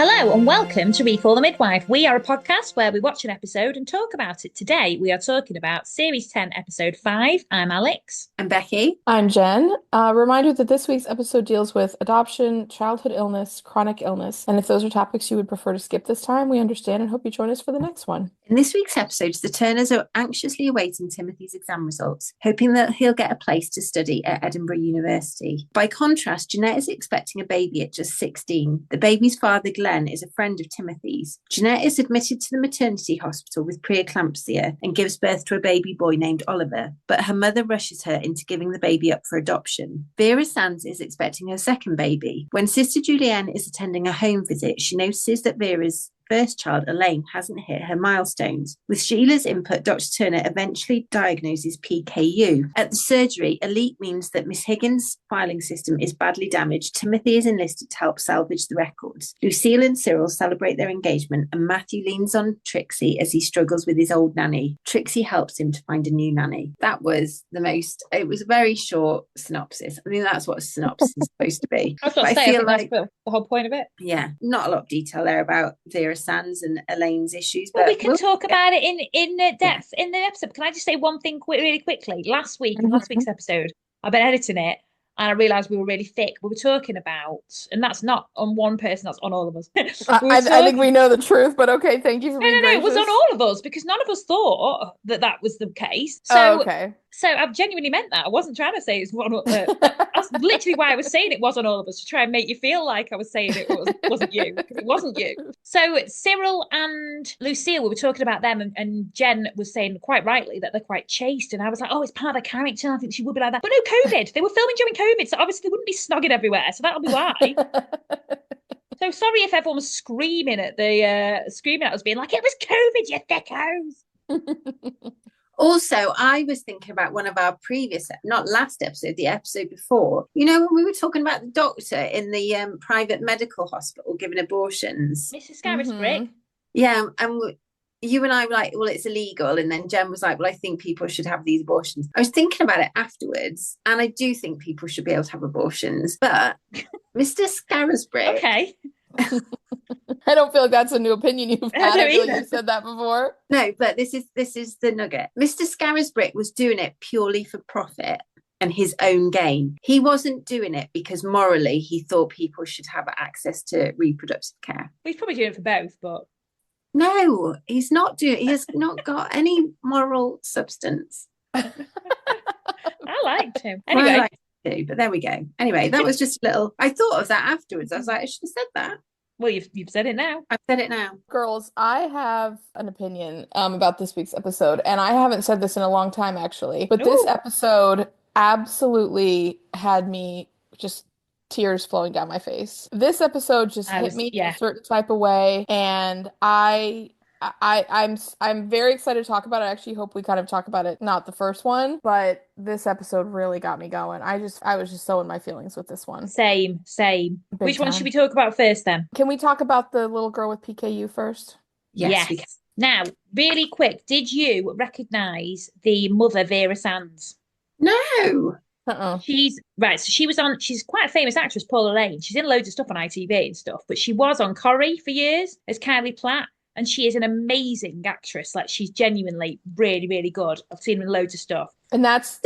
Hello and welcome to ReCall The Midwife. We are a podcast where we watch an episode and talk about it. Today we are talking about Series 10, Episode 5. I'm Alex. I'm Becky. I'm Jen. Reminder that this week's episode deals with adoption, childhood illness, chronic illness, and if those are topics you would prefer to skip this time, we understand and hope you join us for the next one. In this week's episodes, the Turners are anxiously awaiting Timothy's exam results, hoping that he'll get a place to study at Edinburgh University. By contrast, Jeanette is expecting a baby at just 16. The baby's father, Glenn, is a friend of Timothy's. Jeanette is admitted to the maternity hospital with preeclampsia and gives birth to a baby boy named Oliver, but her mother rushes her into giving the baby up for adoption. Vera Sands is expecting her second baby. When Sister Julienne is attending a home visit, she notices that Vera's first child, Elaine, hasn't hit her milestones. With Sheila's input, Dr. Turner eventually diagnoses PKU. At the surgery, Elite means that Miss Higgins' filing system is badly damaged. Timothy is enlisted to help salvage the records. Lucille and Cyril celebrate their engagement, and Matthew leans on Trixie as he struggles with his old nanny. Trixie helps him to find a new nanny. That was it was a very short synopsis. I mean, that's what a synopsis is supposed to be. I was going to say, I think that's the whole point of it. Yeah, not a lot of detail there about Vera Sands and Elaine's issues. But we can talk about it in depth in the episode. Can I just say one thing really quickly? Last week's episode, I've been editing it and I realised we were really thick. We were talking about, and that's not on one person, that's on all of us. I think we know the truth, but okay, thank you for being gracious. No, it was on all of us because none of us thought that was the case. So, okay. So I've genuinely meant that. I wasn't trying to say it's one. That's literally why I was saying it was on all of us, to try and make you feel like I was saying it wasn't you, because it wasn't you. So Cyril and Lucille, we were talking about them, and Jen was saying quite rightly that they're quite chaste, and I was like, oh, it's part of the character. I think she would be like that. But no, COVID. They were filming during COVID, so obviously they wouldn't be snogging everywhere. So that'll be why. So sorry if everyone was screaming at us, being like, it was COVID, you thickos. Also, I was thinking about one of our previous, not last episode, the episode before. You know, when we were talking about the doctor in the private medical hospital giving abortions. Mrs. Scarisbrick. Yeah, and you and I were like, well, it's illegal. And then Jen was like, well, I think people should have these abortions. I was thinking about it afterwards, and I do think people should be able to have abortions. But Mr. Scarisbrick... Okay. I don't feel like that's a new opinion you've had. I feel like you've said that before. No, but this is the nugget. Mr. Scarisbrick was doing it purely for profit and his own gain. He wasn't doing it because morally he thought people should have access to reproductive care. He's probably doing it for both, but... No, he's not doing it. He has not got any moral substance. I liked him. Anyway. I liked him too, but there we go. Anyway, that was just a little... I thought of that afterwards. I was like, I should have said that. Well, you've said it now. I've said it now. Girls, I have an opinion about this week's episode, and I haven't said this in a long time, actually. But this episode absolutely had me just tears flowing down my face. This episode just hit me in a certain type of way, and I'm very excited to talk about it. I actually hope we kind of talk about it, not the first one, but this episode really got me going. I was just so in my feelings with this one. Same. Which one should we talk about first then? Can we talk about the little girl with PKU first? Yes. We can. Now, really quick, did you recognise the mother, Vera Sands? No. She's quite a famous actress, Paula Lane. She's in loads of stuff on ITV and stuff, but she was on Corrie for years as Kylie Platt. And she is an amazing actress. Like, she's genuinely really, really good. I've seen her in loads of stuff. And that's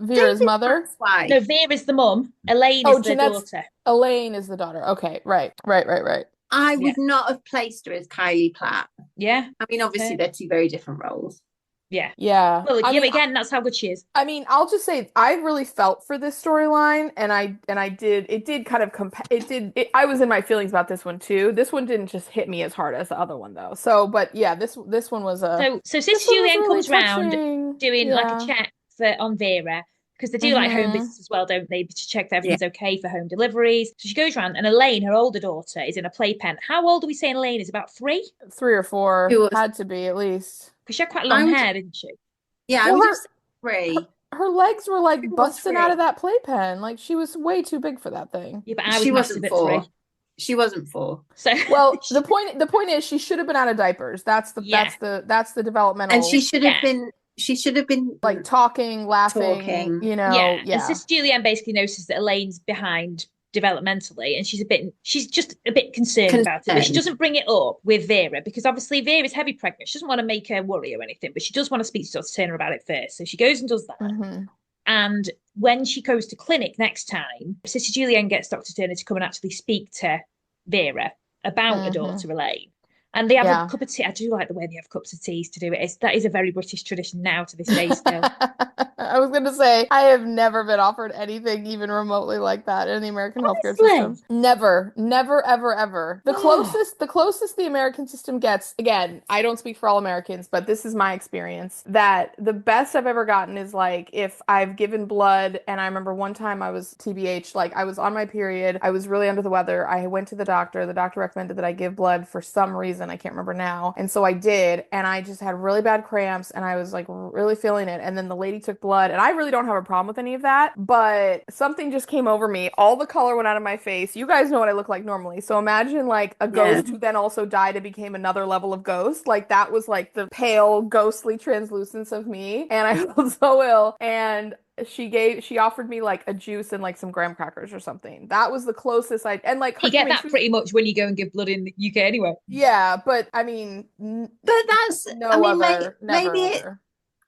Vera's mother? No, Vera's the mum. Elaine is the daughter. Elaine is the daughter. Okay, right. I would not have placed her as Kylie Platt. Yeah. I mean, obviously, they're two very different roles. Yeah. Well, again, that's how good she is. I mean, I'll just say I really felt for this storyline, and I did kind of I was in my feelings about this one too. This one didn't just hit me as hard as the other one though. So, but yeah, this one was so Sister Julienne really comes round doing like a check on Vera, because they do like home visits as well, don't they, to check that everything's okay for home deliveries. So she goes around, and Elaine, her older daughter, is in a playpen. How old are we saying Elaine is? About 3? 3 or 4. Had to be at least. Because she had quite long hair, didn't she? Yeah, I was just 3. Her legs were like busting out of that playpen. Like, she was way too big for that thing. Yeah, but she wasn't 4. She wasn't 4. So well, the point is she should have been out of diapers. That's the developmental. And she should have been like talking, laughing, you know. Yeah. And Sister Julienne basically notices that Elaine's behind developmentally, and she's just a bit concerned about it, but she doesn't bring it up with Vera because obviously Vera's heavy pregnant. She doesn't want to make her worry or anything, but she does want to speak to Dr. Turner about it first. So she goes and does that. Mm-hmm. And when she goes to clinic next time, Sister Julienne gets Dr. Turner to come and actually speak to Vera about her daughter Elaine. And they have a cup of tea. I do like the way they have cups of teas to do it. That is a very British tradition now to this day still. I was going to say, I have never been offered anything even remotely like that in the American healthcare system. Never, ever, ever. The closest the American system gets, again, I don't speak for all Americans, but this is my experience, that the best I've ever gotten is like if I've given blood, and I remember one time I was TBH, like I was on my period, I was really under the weather, I went to the doctor recommended that I give blood for some reason, I can't remember now, and so I did, and I just had really bad cramps, and I was like really feeling it, and then the lady took blood, and I really don't have a problem with any of that, but something just came over me, all the color went out of my face. You guys know what I look like normally, so imagine like a ghost who then also died and became another level of ghost, like that was like the pale ghostly translucence of me, and I felt so ill, and she offered me like a juice and like some graham crackers or something. That was the closest and like you get that pretty much when you go and give blood in the UK anyway. Yeah, but I mean, but that's maybe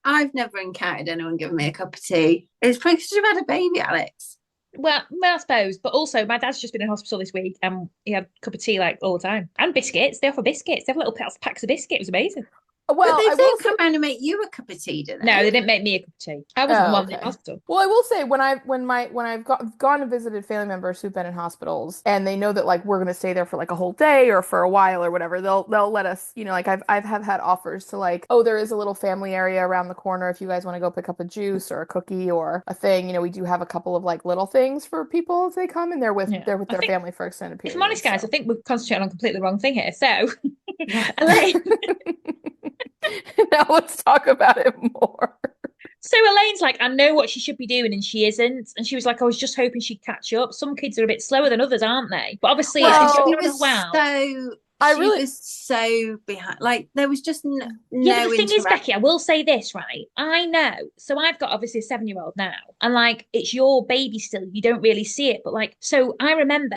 I've never encountered anyone giving me a cup of tea. It's because you've had a baby, Alex. Well, I suppose, but also my dad's just been in hospital this week, and he had a cup of tea like all the time, and biscuits. They offer biscuits. They have little packs of biscuits. It was amazing. Well, but they don't come around and make you a cup of tea, do they? No, they didn't make me a cup of tea. I wasn't the one in hospital. Well, I will say when I've gone and visited family members who've been in hospitals, and they know that like we're gonna stay there for like a whole day or for a while or whatever, they'll let us, you know, like I've had offers to like, oh, there is a little family area around the corner if you guys want to go pick up a juice or a cookie or a thing. You know, we do have a couple of like little things for people as they come and they're with their family for extended periods. If I'm honest, guys, I think we're concentrating on completely the wrong thing here. So, Elaine. Now let's talk about it more. So Elaine's like, I know what she should be doing, and she isn't. And she was like, I was just hoping she'd catch up. Some kids are a bit slower than others, aren't they? But obviously, she was so behind. Like there was just no. Yeah, the thing is, Becky, I will say this, right? I know. So I've got obviously a 7-year-old now, and like it's your baby still. You don't really see it, but like, so I remember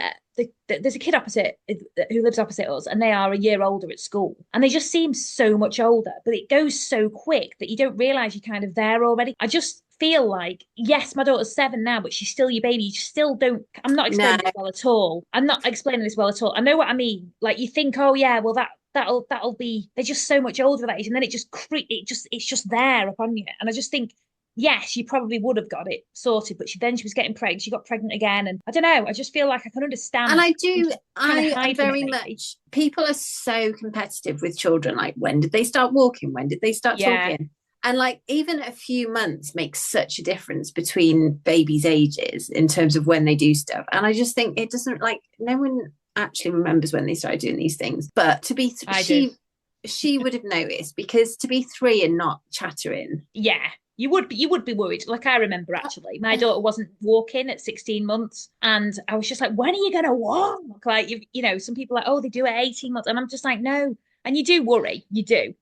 there's a kid who lives opposite us, and they are a year older at school, and they just seem so much older, but it goes so quick that you don't realize you're kind of there already. I just feel like, yes, my daughter's 7 now, but she's still your baby. You still don't. I'm not explaining this well at all. I'm not explaining this well at all. I know what I mean. Like you think, oh yeah, well that'll be. They're just so much older that age, and then it's just there upon you. And I just think, yes, you probably would have got it sorted, but she was getting pregnant. She got pregnant again, and I don't know. I just feel like I can understand. And I very much. People are so competitive with children. Like, when did they start walking? When did they start talking? And like even a few months makes such a difference between babies' ages in terms of when they do stuff. And I just think it doesn't, like, no one actually remembers when they started doing these things. But to be she would have noticed, because to be 3 and not chattering. Yeah. You would be worried. Like I remember actually, my daughter wasn't walking at 16 months, and I was just like, when are you going to walk? Like you know, some people are like, oh, they do it at 18 months, and I'm just like, no. And you do worry, you do.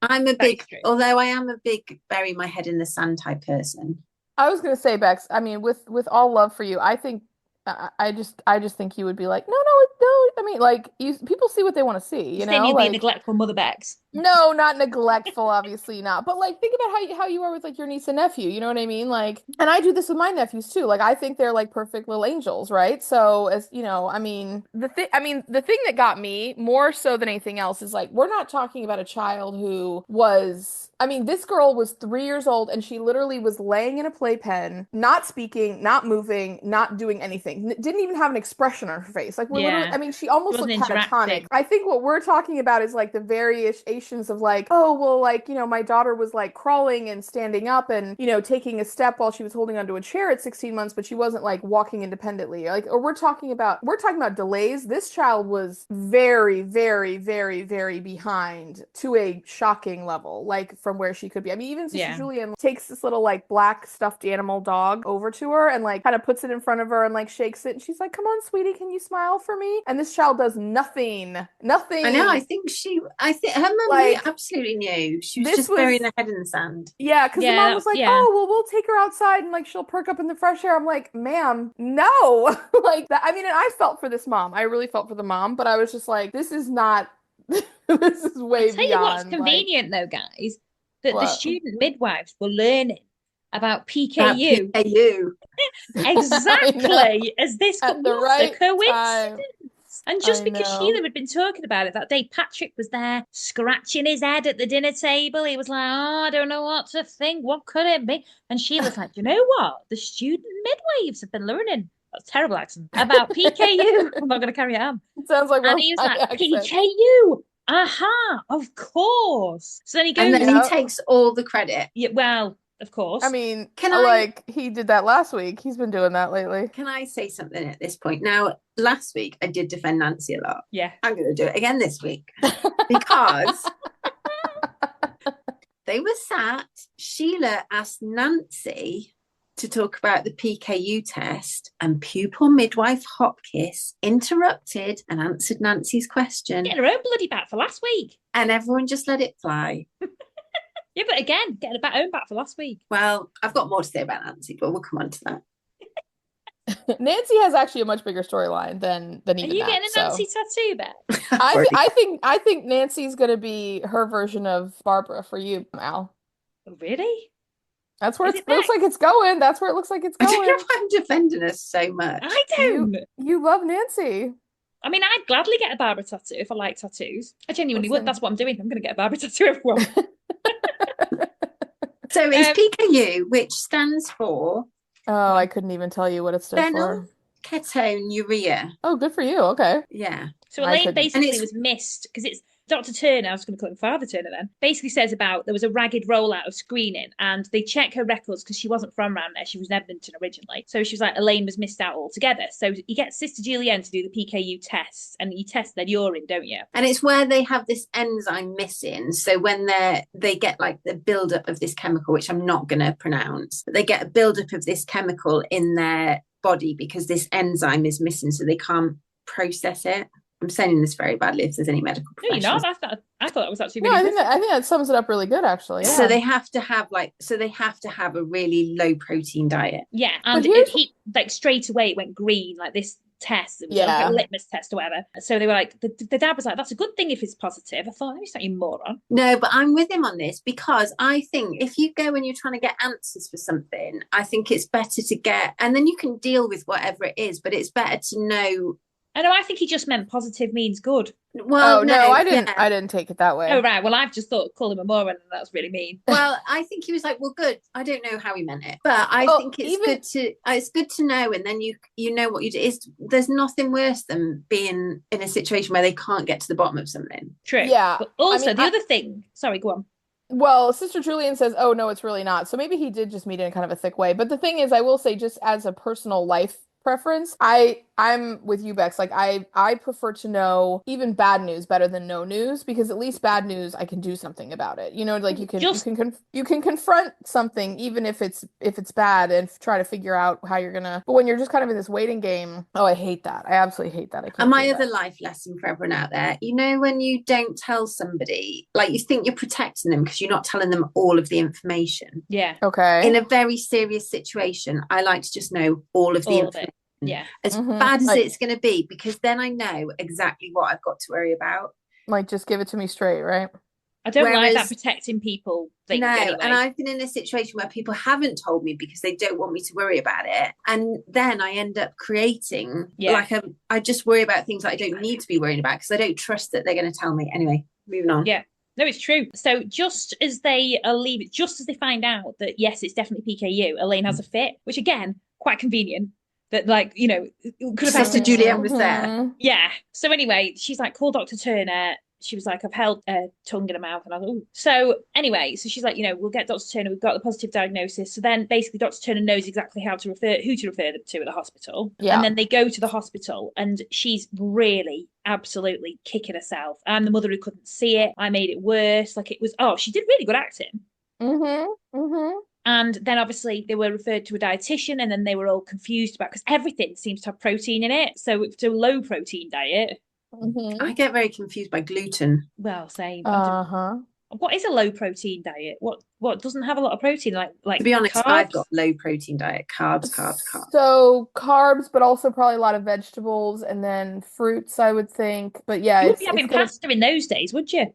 Although I am a big bury my head in the sand type person. I was going to say, Bex, I mean, with all love for you, I think I just think you would be like, no. I mean, like people see what they want to see. You know, you'd like, be neglectful, Mother Bex. No, not neglectful, obviously not. But like, think about how you are with like your niece and nephew. You know what I mean? Like, and I do this with my nephews too. Like, I think they're like perfect little angels, right? So as you know, I mean, the thing that got me more so than anything else is like, we're not talking about a child who was. I mean, this girl was 3 years old, and she literally was laying in a playpen, not speaking, not moving, not doing anything. Didn't even have an expression on her face. Like, we're literally, I mean, she almost looked catatonic. I think what we're talking about is like the variations of like, oh, well, like, you know, my daughter was like crawling and standing up and, you know, taking a step while she was holding onto a chair at 16 months, but she wasn't like walking independently. Like, or we're talking about delays. This child was very, very, very, very behind to a shocking level. Like, from where she could be. I mean, even Sister Julienne takes this little like black stuffed animal dog over to her and like kind of puts it in front of her and like shakes it. And she's like, come on, sweetie, can you smile for me? me, and this child does nothing. I know. I think her mum absolutely knew. She was just burying her head in the sand. Yeah, because the mom was like, "Oh, well, we'll take her outside and like she'll perk up in the fresh air." I'm like, "Ma'am, no!" Like that. I mean, and I felt for this mom. I really felt for the mom, but I was just like, "This is not. This is way beyond." Tell you what's convenient though, guys, that the student midwives were learning about PKU. Exactly as this was a coincidence. And just because Sheila had been talking about it that day, Patrick was there scratching his head at the dinner table. He was like, "Oh, I don't know what to think. What could it be?" And Sheila's like, "You know what? The student midwives have been learning." That's a terrible accent. About PKU. I'm not going to carry it on. It sounds like, and he was like, accent. PKU. Aha, of course. So then he goes, and then he takes all the credit. Yeah, well, of course. I mean, he did that last week. He's been doing that lately. Can I say something at this point? Now, last week I did defend Nancy a lot. Yeah. I'm going to do it again this week because they were sat. Sheila asked Nancy to talk about the PKU test, and pupil midwife Hopkiss interrupted and answered Nancy's question. Getting her own bloody back for last week. And everyone just let it fly. Yeah, but again, getting her own back for last week. Well, I've got more to say about Nancy, but we'll come on to that. Nancy has actually a much bigger storyline than even that. Are you getting a Nancy tattoo back? I think Nancy's going to be her version of Barbara for you, Al. Really? That's where it looks like it's going. That's where it looks like it's going. I don't know why I'm defending her so much. I don't. You love Nancy. I mean, I'd gladly get a Barbara tattoo if I like tattoos. I genuinely would. That's what I'm doing. I'm going to get a Barbara tattoo, everyone. So it's PKU, which stands for... Oh, I couldn't even tell you what it stood for. Ketonuria. Oh, good for you. Okay. Yeah. So Elaine basically was missed because it's Dr. Turner, I was going to call him Father Turner then, basically says about there was a ragged rollout of screening and they check her records because she wasn't from around there. She was in Edmonton originally. So she was like, Elaine was missed out altogether. So you get Sister Julienne to do the PKU test and you test their urine, don't you? And it's where they have this enzyme missing. So when they get like the buildup of this chemical, which I'm not going to pronounce, but they get a buildup of this chemical in their body because this enzyme is missing. So they can't process it. I'm saying this very badly if there's any medical professionals. No, you're not. I thought that was actually really good. I think that sums it up really good, actually. Yeah. So they have to have a really low protein diet. Yeah, and he like straight away it went green, like this test. It was like a litmus test or whatever. So they were like, the dad was like, "That's a good thing if it's positive." I thought, "It's not you moron." No, but I'm with him on this because I think if you go and you're trying to get answers for something, I think it's better to get, and then you can deal with whatever it is, but it's better to know. I know. I think he just meant positive means good. Well, no, I didn't. Yeah. I didn't take it that way. Oh right. Well, I've just called him a moron, and that's really mean. Well, I think he was like, "Well, good." I don't know how he meant it, but I think it's good to know, and then you know what you do. There's nothing worse than being in a situation where they can't get to the bottom of something. True. Yeah. But also, the other thing. Sorry, go on. Well, Sister Julienne says, "Oh no, it's really not." So maybe he did just mean it in kind of a thick way. But the thing is, I will say, just as a personal life preference, I'm with you, Bex. Like I prefer to know even bad news better than no news, because at least bad news I can do something about it. You know, like you can confront something even if it's bad and try to figure out how you're gonna. But when you're just kind of in this waiting game, I hate that. I absolutely hate that. And my other life lesson for everyone out there, you know, when you don't tell somebody, like you think you're protecting them because you're not telling them all of the information. Yeah. Okay. In a very serious situation, I like to just know all of the information. Yeah. As bad as it's going to be, because then I know exactly what I've got to worry about. Like, just give it to me straight, right? I don't like that protecting people thing. No, anyway. And I've been in a situation where people haven't told me because they don't want me to worry about it. And then I end up creating I just worry about things that I don't need to be worrying about because I don't trust that they're going to tell me. Anyway, moving on. Yeah. No, it's true. So just as they just as they find out that, yes, it's definitely PKU, Elaine has a fit, which again, quite convenient. That, like, you know, could have Sister Julienne was there. Yeah. So anyway, she's like, "Call Dr. Turner." She was like, "I've held a tongue in her mouth." And I was like, "Ooh." So anyway, so she's like, "You know, we'll get Dr. Turner. We've got the positive diagnosis." So then basically Dr. Turner knows exactly who to refer them to at the hospital. Yeah. And then they go to the hospital and she's really absolutely kicking herself. I'm the mother who couldn't see it. I made it worse. Like it was, she did really good acting. And then obviously they were referred to a dietitian, and then they were all confused about, because everything seems to have protein in it. So it's a low protein diet. I get very confused by gluten. Well, same. Uh-huh. What is a low protein diet? What doesn't have a lot of protein? Like To be honest, carbs? I've got low protein diet. Carbs. So carbs, but also probably a lot of vegetables and then fruits, I would think. But yeah, You wouldn't be having pasta in those days, would you?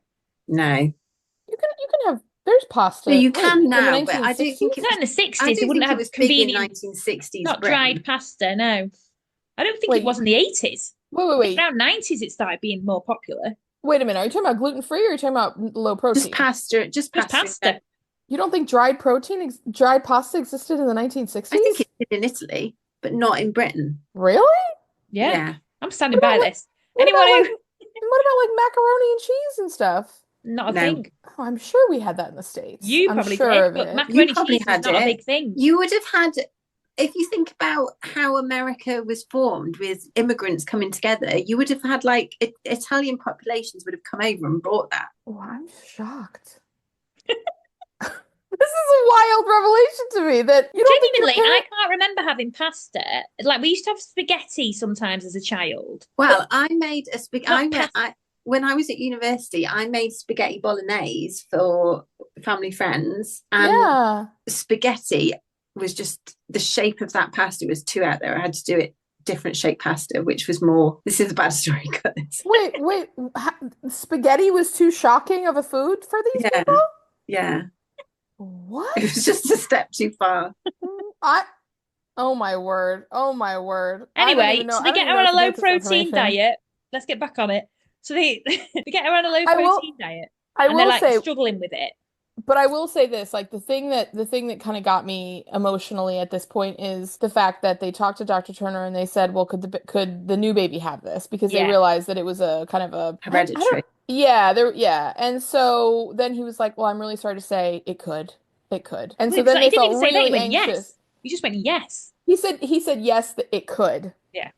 No. You can have, there's pasta. So you can now, but I don't think in the 60s. I They don't wouldn't think it have was big in convenient, 1960s. not Britain. dried pasta. No, I don't think it was in the 80s. Wait. Around 90s, it started being more popular. Wait a minute. Are you talking about gluten-free or are you talking about low protein? Just pasta. You don't think dried pasta existed in the 1960s? I think it did in Italy, but not in Britain. Really? Yeah. I'm standing by this. What about like macaroni and cheese and stuff? Not a thing. Oh, I'm sure we had that in the States. You probably did, but macaroni and cheese is not a big thing. You would have had, if you think about how America was formed with immigrants coming together, you would have had like Italian populations would have come over and brought that. Oh, I'm shocked. This is a wild revelation to me that you don't genuinely, I can't remember having pasta. Like, we used to have spaghetti sometimes as a child. Well, I made a spaghetti. When I was at university, I made spaghetti bolognese for family friends, and spaghetti was just the shape of that pasta was too out there. I had to do it different shape pasta, which was more. This is a bad story. Wait. Spaghetti was too shocking of a food for these people? Yeah. What? It was just a step too far. Oh my word. Anyway, so they get her on a low protein diet. Let's get back on it. So they get her on a low protein diet. And they're like struggling with it. But I will say this, like the thing that kind of got me emotionally at this point is the fact that they talked to Dr. Turner and they said, well, could the new baby have this? Because they realized that it was a kind of a hereditary. And so then he was like, well, I'm really sorry to say it could. And so then they felt really anxious. Yes. You just went yes. He said yes, that it could. Yeah.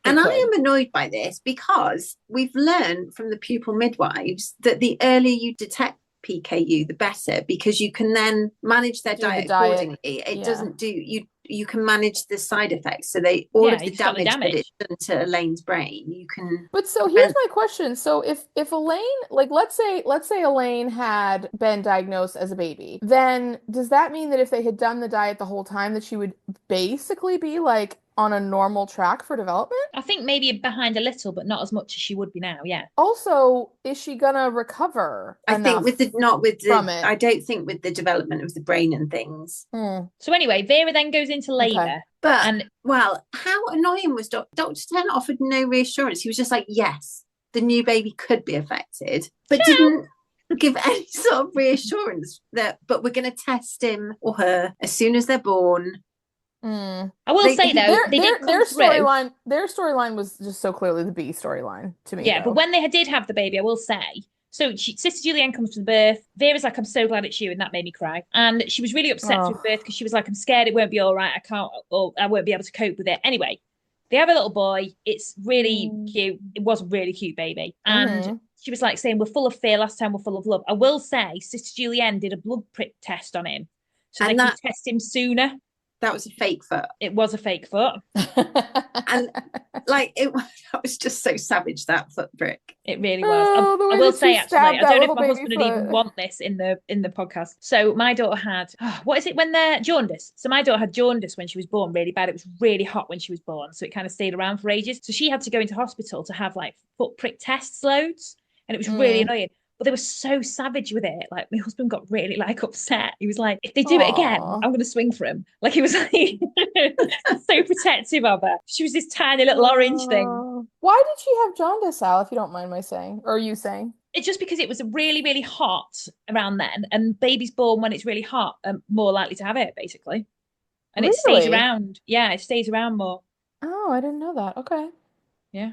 And I am annoyed by this because we've learned from the pupil midwives that the earlier you detect PKU, the better, because you can then manage their diet accordingly. It doesn't do you can manage the side effects. So all of the damage that it's done to Elaine's brain, you can. But so here's my question. So if Elaine, like let's say Elaine had been diagnosed as a baby, then does that mean that if they had done the diet the whole time that she would basically be like on a normal track for development? I think maybe behind a little, but not as much as she would be now. Yeah. Also, is she gonna recover? I think I don't think with the development of the brain and things. So anyway, Vera then goes into labour. But how annoying was Dr. Turner offered no reassurance. He was just like, yes, the new baby could be affected, but didn't give any sort of reassurance but we're going to test him or her as soon as they're born. I will say though, their storyline was just so clearly the B storyline to me. Yeah, but when they did have the baby, I will say, so Sister Julienne comes to the birth. Vera's like, I'm so glad it's you, and that made me cry. And she was really upset through birth because she was like, I'm scared it won't be all right. I won't be able to cope with it. Anyway, they have a little boy. It's really cute. It was a really cute baby, and she was like saying, we're full of fear. Last time we're full of love. I will say, Sister Julienne did a blood prick test on him, so they could test him sooner. That was a fake foot. It was a fake foot. And that was just so savage, that foot prick. It really was. I will say, actually, I don't know if my husband would even want this in the podcast. So my daughter had, what is it when they're jaundice? So my daughter had jaundice when she was born, really bad. It was really hot when she was born. So it kind of stayed around for ages. So she had to go into hospital to have like foot prick tests loads. And it was really annoying. But they were so savage with it. Like, my husband got really like upset. He was like, if they do it again, I'm going to swing for him. Like, he was like so protective of her. She was this tiny little orange thing. Why did she have jaundice, Al, if you don't mind my saying? Or you saying? It's just because it was really, really hot around then. And babies born when it's really hot are more likely to have it, basically. And it stays around. Yeah, it stays around more. Oh, I didn't know that. Okay. Yeah.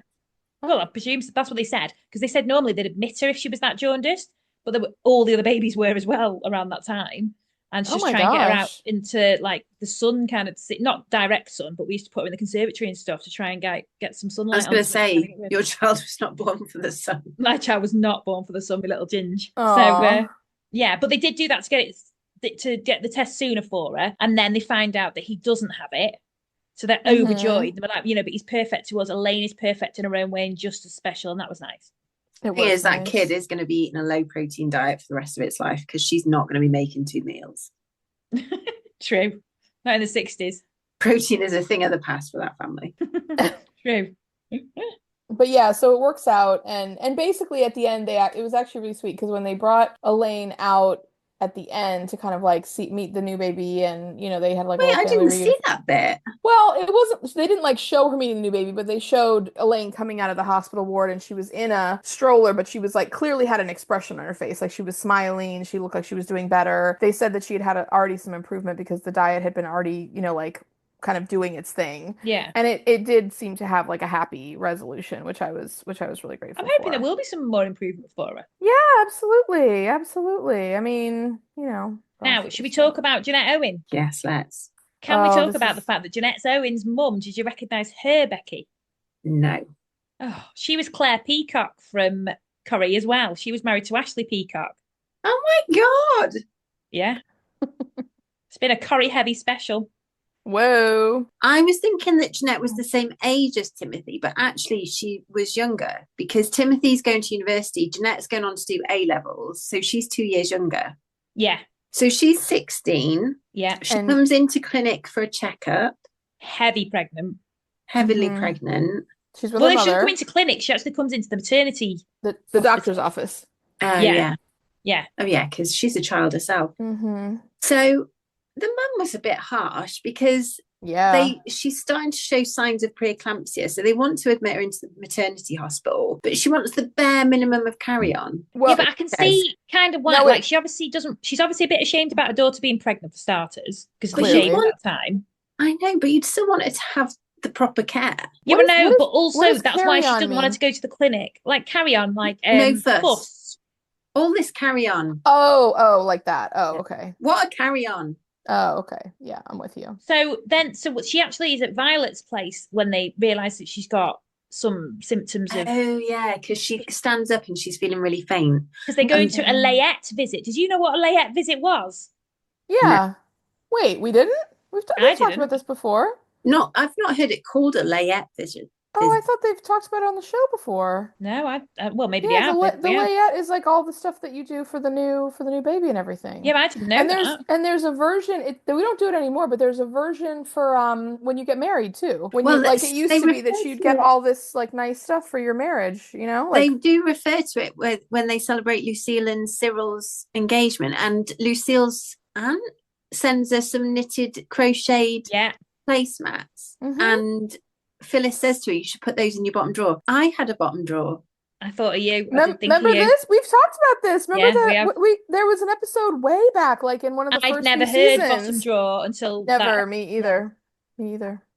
Well, I presume that's what they said, because they said normally they'd admit her if she was that jaundiced, but all the other babies were as well around that time. And just try and get her out into like the sun, kind of, not direct sun, but we used to put her in the conservatory and stuff to try and get some sunlight. I was going to say, your child was not born for the sun. My child was not born for the sun, my little Ginge. So, yeah, but they did do that to get it to get the test sooner for her, and then they find out that he doesn't have it. So they're overjoyed. They're like, but he's perfect to us. Elaine is perfect in her own way and just as special, and that was nice. It was nice. That kid is going to be eating a low protein diet for the rest of its life because she's not going to be making 2 meals. True. Not in the 60s. Protein is a thing of the past for that family. True. But yeah, so it works out, and basically at the end, it was actually really sweet because when they brought Elaine out at the end to kind of like meet the new baby, and they had like. Wait, I didn't see that bit. Well, it wasn't. They didn't like show her meeting the new baby, but they showed Elaine coming out of the hospital ward, and she was in a stroller, but she was like clearly had an expression on her face, like she was smiling. She looked like she was doing better. They said that she had already some improvement because the diet had been already, like, kind of doing its thing. Yeah. And it did seem to have like a happy resolution, which I was really grateful I'm hoping there will be some more improvement for her. Yeah, absolutely. I mean, Now, should we talk about Jeanette Owen? Yes, let's. Can we talk about the fact that Jeanette Owen's mum, did you recognise her, Becky? No. Oh, she was Claire Peacock from Corrie as well. She was married to Ashley Peacock. Oh my God. Yeah. It's been a Corrie heavy special. Whoa. I was thinking that Jeanette was the same age as Timothy, but actually she was younger because Timothy's going to university. Jeanette's going on to do A-levels, so she's 2 years younger. Yeah. So she's 16. Yeah. She comes into clinic for a checkup. Heavily pregnant. She's with her mother. She doesn't come into clinic. She actually comes into the maternity. The doctor's office. Yeah. Oh, yeah, because she's a child herself. Mm-hmm. So the mum was a bit harsh because she's starting to show signs of preeclampsia. So they want to admit her into the maternity hospital, but she wants the bare minimum of carry-on. Well, but I can see kind of why. Like, she obviously doesn't. She's obviously a bit ashamed about her daughter being pregnant for starters because of the shame at that time. I know, but you'd still want her to have the proper care. Yeah, but also that's why she doesn't want her to go to the clinic. Like carry on, like no fuss. All this carry on. Oh, like that. Oh, okay. What a carry on. Oh, okay. Yeah, I'm with you. So she actually is at Violet's place when they realise that she's got some symptoms of. Oh, yeah, because she stands up and she's feeling really faint. Because they're going to a layette visit. Did you know what a layette visit was? Yeah. No. Wait, we didn't? We've talked about this before. No, I've not heard it called a layette visit. Oh, I thought they've talked about it on the show before. No, well, maybe they have. The layette is like all the stuff that you do for the new baby and everything. Yeah, but I didn't know that. And there's a version. We don't do it anymore, but there's a version for when you get married too. It used to be that you'd get all this like nice stuff for your marriage. They do refer to it when they celebrate Lucille and Cyril's engagement, and Lucille's aunt sends her some knitted crocheted placemats, and Phyllis says to her, you should put those in your bottom drawer. I had a bottom drawer. I thought of you. Remember this? We've talked about this. Remember that? There was an episode way back, like in one of the first I've never heard bottom drawer until never. Me either.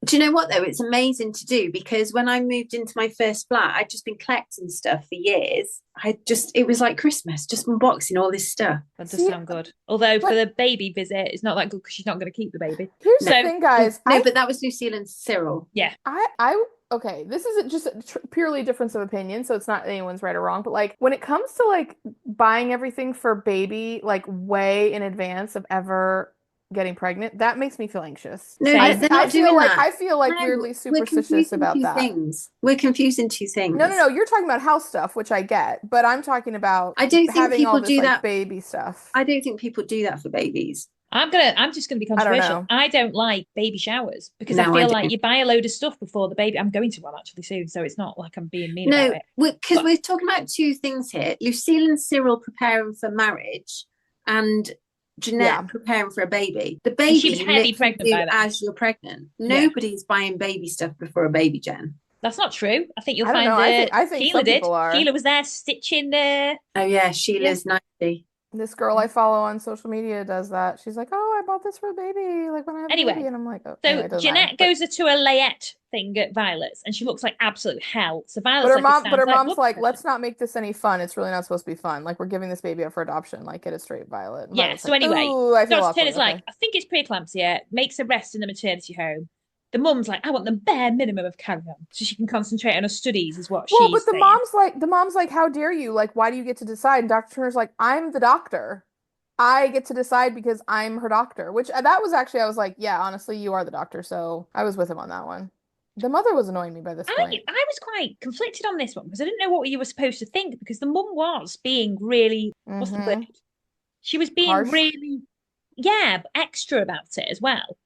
Do you know what though? It's amazing to do because when I moved into my first flat, I'd just been collecting stuff for years. It was like Christmas, just unboxing all this stuff. That does sound good. Although for the baby visit, it's not that good because she's not going to keep the baby. Here's the thing, guys. But that was Lucille and Cyril. Yeah. Okay, this isn't just purely a difference of opinion, so it's not anyone's right or wrong, but like when it comes to like buying everything for baby like way in advance of ever getting pregnant, that makes me feel anxious. No, I feel like weirdly superstitious about that. We're confusing two things. No, you're talking about house stuff, which I get, but I'm talking about I don't think people do that baby stuff. I don't think people do that for babies. I'm just gonna be controversial. I don't like baby showers because I feel like you buy a load of stuff before the baby. I'm going to one actually soon, so it's not like I'm being mean about it. Because we're talking about two things here: Lucille and Cyril preparing for marriage, and Jeanette preparing for a baby. The baby she was heavily pregnant by that. As you're pregnant. Nobody's buying baby stuff before a baby, Jen. That's not true. I think you'll find I think Sheila did. Are. Sheila was there stitching there. Oh yeah, Sheila's nicely. This girl I follow on social media does that. She's like, "Oh, I bought this for a baby, like when I have a baby," and I'm like, "Oh." So Jeanette goes to a layette thing at Violet's, and she looks like absolute hell. So Violet's but her mom's like, "Let's not make this any fun. It's really not supposed to be fun. Like we're giving this baby up for adoption. Like get it straight, Violet." And yeah. So anyway, Dr. Turner's like, "I think it's preeclampsia. Makes a rest in the maternity home." The mum's like, I want the bare minimum of carry-on so she can concentrate on her studies, is what she's saying. But the mom's like, how dare you? Like, why do you get to decide? And Dr. Turner's like, I'm the doctor. I get to decide because I'm her doctor, which that was actually, I was like, yeah, honestly, you are the doctor. So I was with him on that one. The mother was annoying me by this point. I was quite conflicted on this one because I didn't know what you were supposed to think because the mum was being really, what's the word? She was being Harsh. really, yeah, extra about it as well.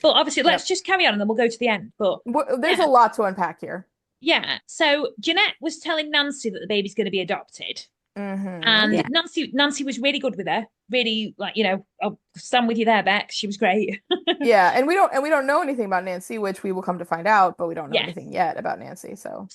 But obviously, let's just carry on and then we'll go to the end. But there's a lot to unpack here. Yeah. So Jeanette was telling Nancy that the baby's going to be adopted. And Nancy was really good with her. Really, like, I'll stand with you there, Bex. She was great. Yeah, and we don't know anything about Nancy, which we will come to find out, but we don't know anything yet about Nancy. So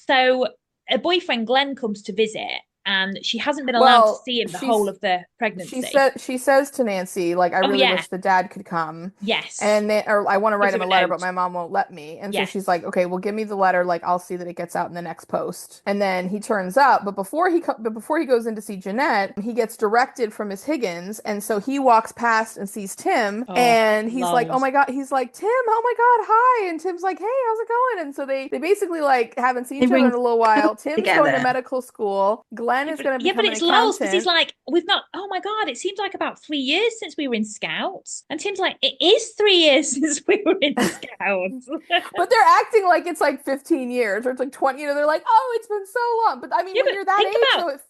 her boyfriend Glenn comes to visit, and she hasn't been allowed to see him the whole of the pregnancy. She says to Nancy, like, I really wish the dad could come. Yes. And or I want to write him a letter, but my mom won't let me. And so she's like, okay, well, give me the letter. Like, I'll see that it gets out in the next post. And then he turns up, but before he goes in to see Jeanette, he gets directed from Miss Higgins, and so he walks past and sees Tim, and he's like, oh my god, he's like, Tim, oh my god, hi, and Tim's like, hey, how's it going? And so they basically like haven't seen each other in a little while. Tim's going to medical school. Glenn is going to become an accountant. Lols because he's like, we've not. Oh my god, it seems like about 3 years since we were in Scouts, and Tim's like, it is 3 years since we were in Scouts. But they're acting like it's like 15 years or it's like 20. They're like, oh, it's been so long. But I mean, when you're that age,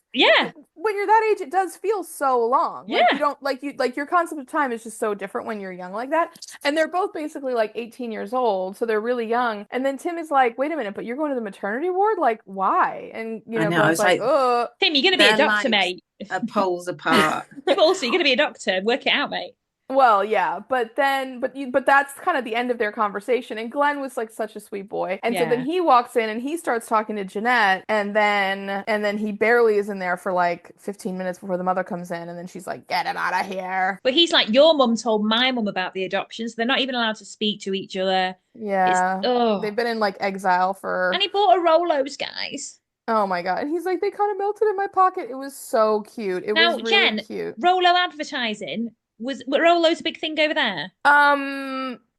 when you're that age, it does feel so long. Like you don't like your concept of time is just so different when you're young like that. And they're both basically like 18 years old, so they're really young. And then Tim is like, wait a minute, but you're going to the maternity ward? Like, why? And I was like, oh, Tim, you're going to be a doctor, mate. Poles apart. But also, you're going to be a doctor. Work it out, mate. Well, yeah, but that's kind of the end of their conversation. And Glenn was like such a sweet boy. And so then he walks in and he starts talking to Jeanette, and then he barely is in there for like 15 minutes before the mother comes in, and then she's like, get him out of here. But he's like, your mum told my mum about the adoption, so they're not even allowed to speak to each other. Yeah. They've been in like exile for. And he bought a Rolos, guys. Oh my god. And he's like, they kind of melted in my pocket. It was so cute. It was really Jenn, cute. Rolo advertising. Were Rolos a big thing over there?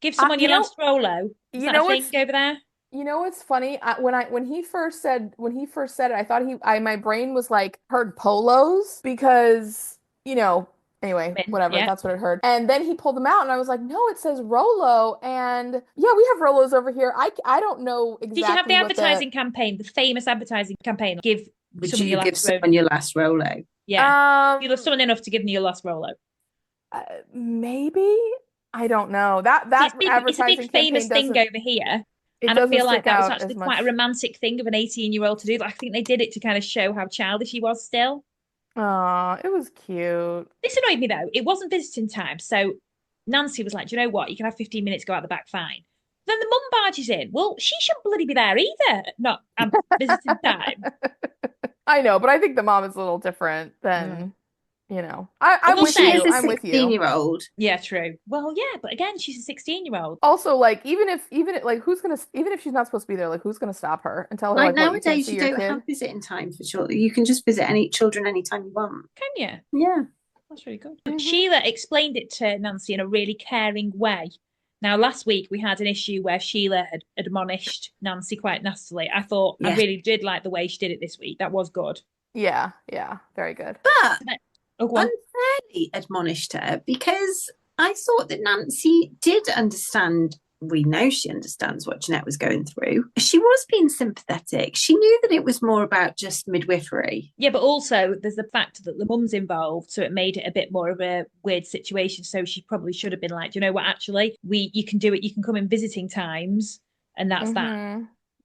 Give someone your last Rolo. Is that a thing over there? You know what's funny? When he first said it, I thought my brain was like heard polos because anyway, whatever, that's what it heard. And then he pulled them out, and I was like, no, it says Rolo, and yeah, we have Rolos over here. I don't know exactly. Did you have the advertising campaign, the famous advertising campaign? Would you give someone your last Rolo? Yeah, you love someone enough to give them your last Rolo. Maybe, I don't know. That advertising it's a big famous thing over here. And I feel like that was actually quite a romantic thing of an 18-year-old to do. I think they did it to kind of show how childish he was still. Oh, it was cute. This annoyed me though. It wasn't visiting time. So Nancy was like, do you know what? You can have 15 minutes, go out the back, fine. Then the mum barges in. Well, she shouldn't bloody be there either. Not visiting time. I know, but I think the mom is a little different than... I'm with you. I'm with you. 16-year-old. Yeah, true. Well, yeah, but again, she's a 16-year-old. Also, like, even if she's not supposed to be there, like, who's gonna stop her and tell her like nowadays you don't have visiting time for children. You can just visit any children anytime you want. Can you? Yeah. That's really good. Mm-hmm. Sheila explained it to Nancy in a really caring way. Now, last week we had an issue where Sheila had admonished Nancy quite nastily. I thought I really did like the way she did it this week. That was good. Yeah, very good. But unfairly admonished her because I thought that Nancy did understand. We know she understands what Jeanette was going through. She was being sympathetic. She knew that it was more about just midwifery. Yeah, but also there's the fact that the mum's involved, so it made it a bit more of a weird situation. So she probably should have been like, do you know what, actually, you can do it. You can come in visiting times, and that's that.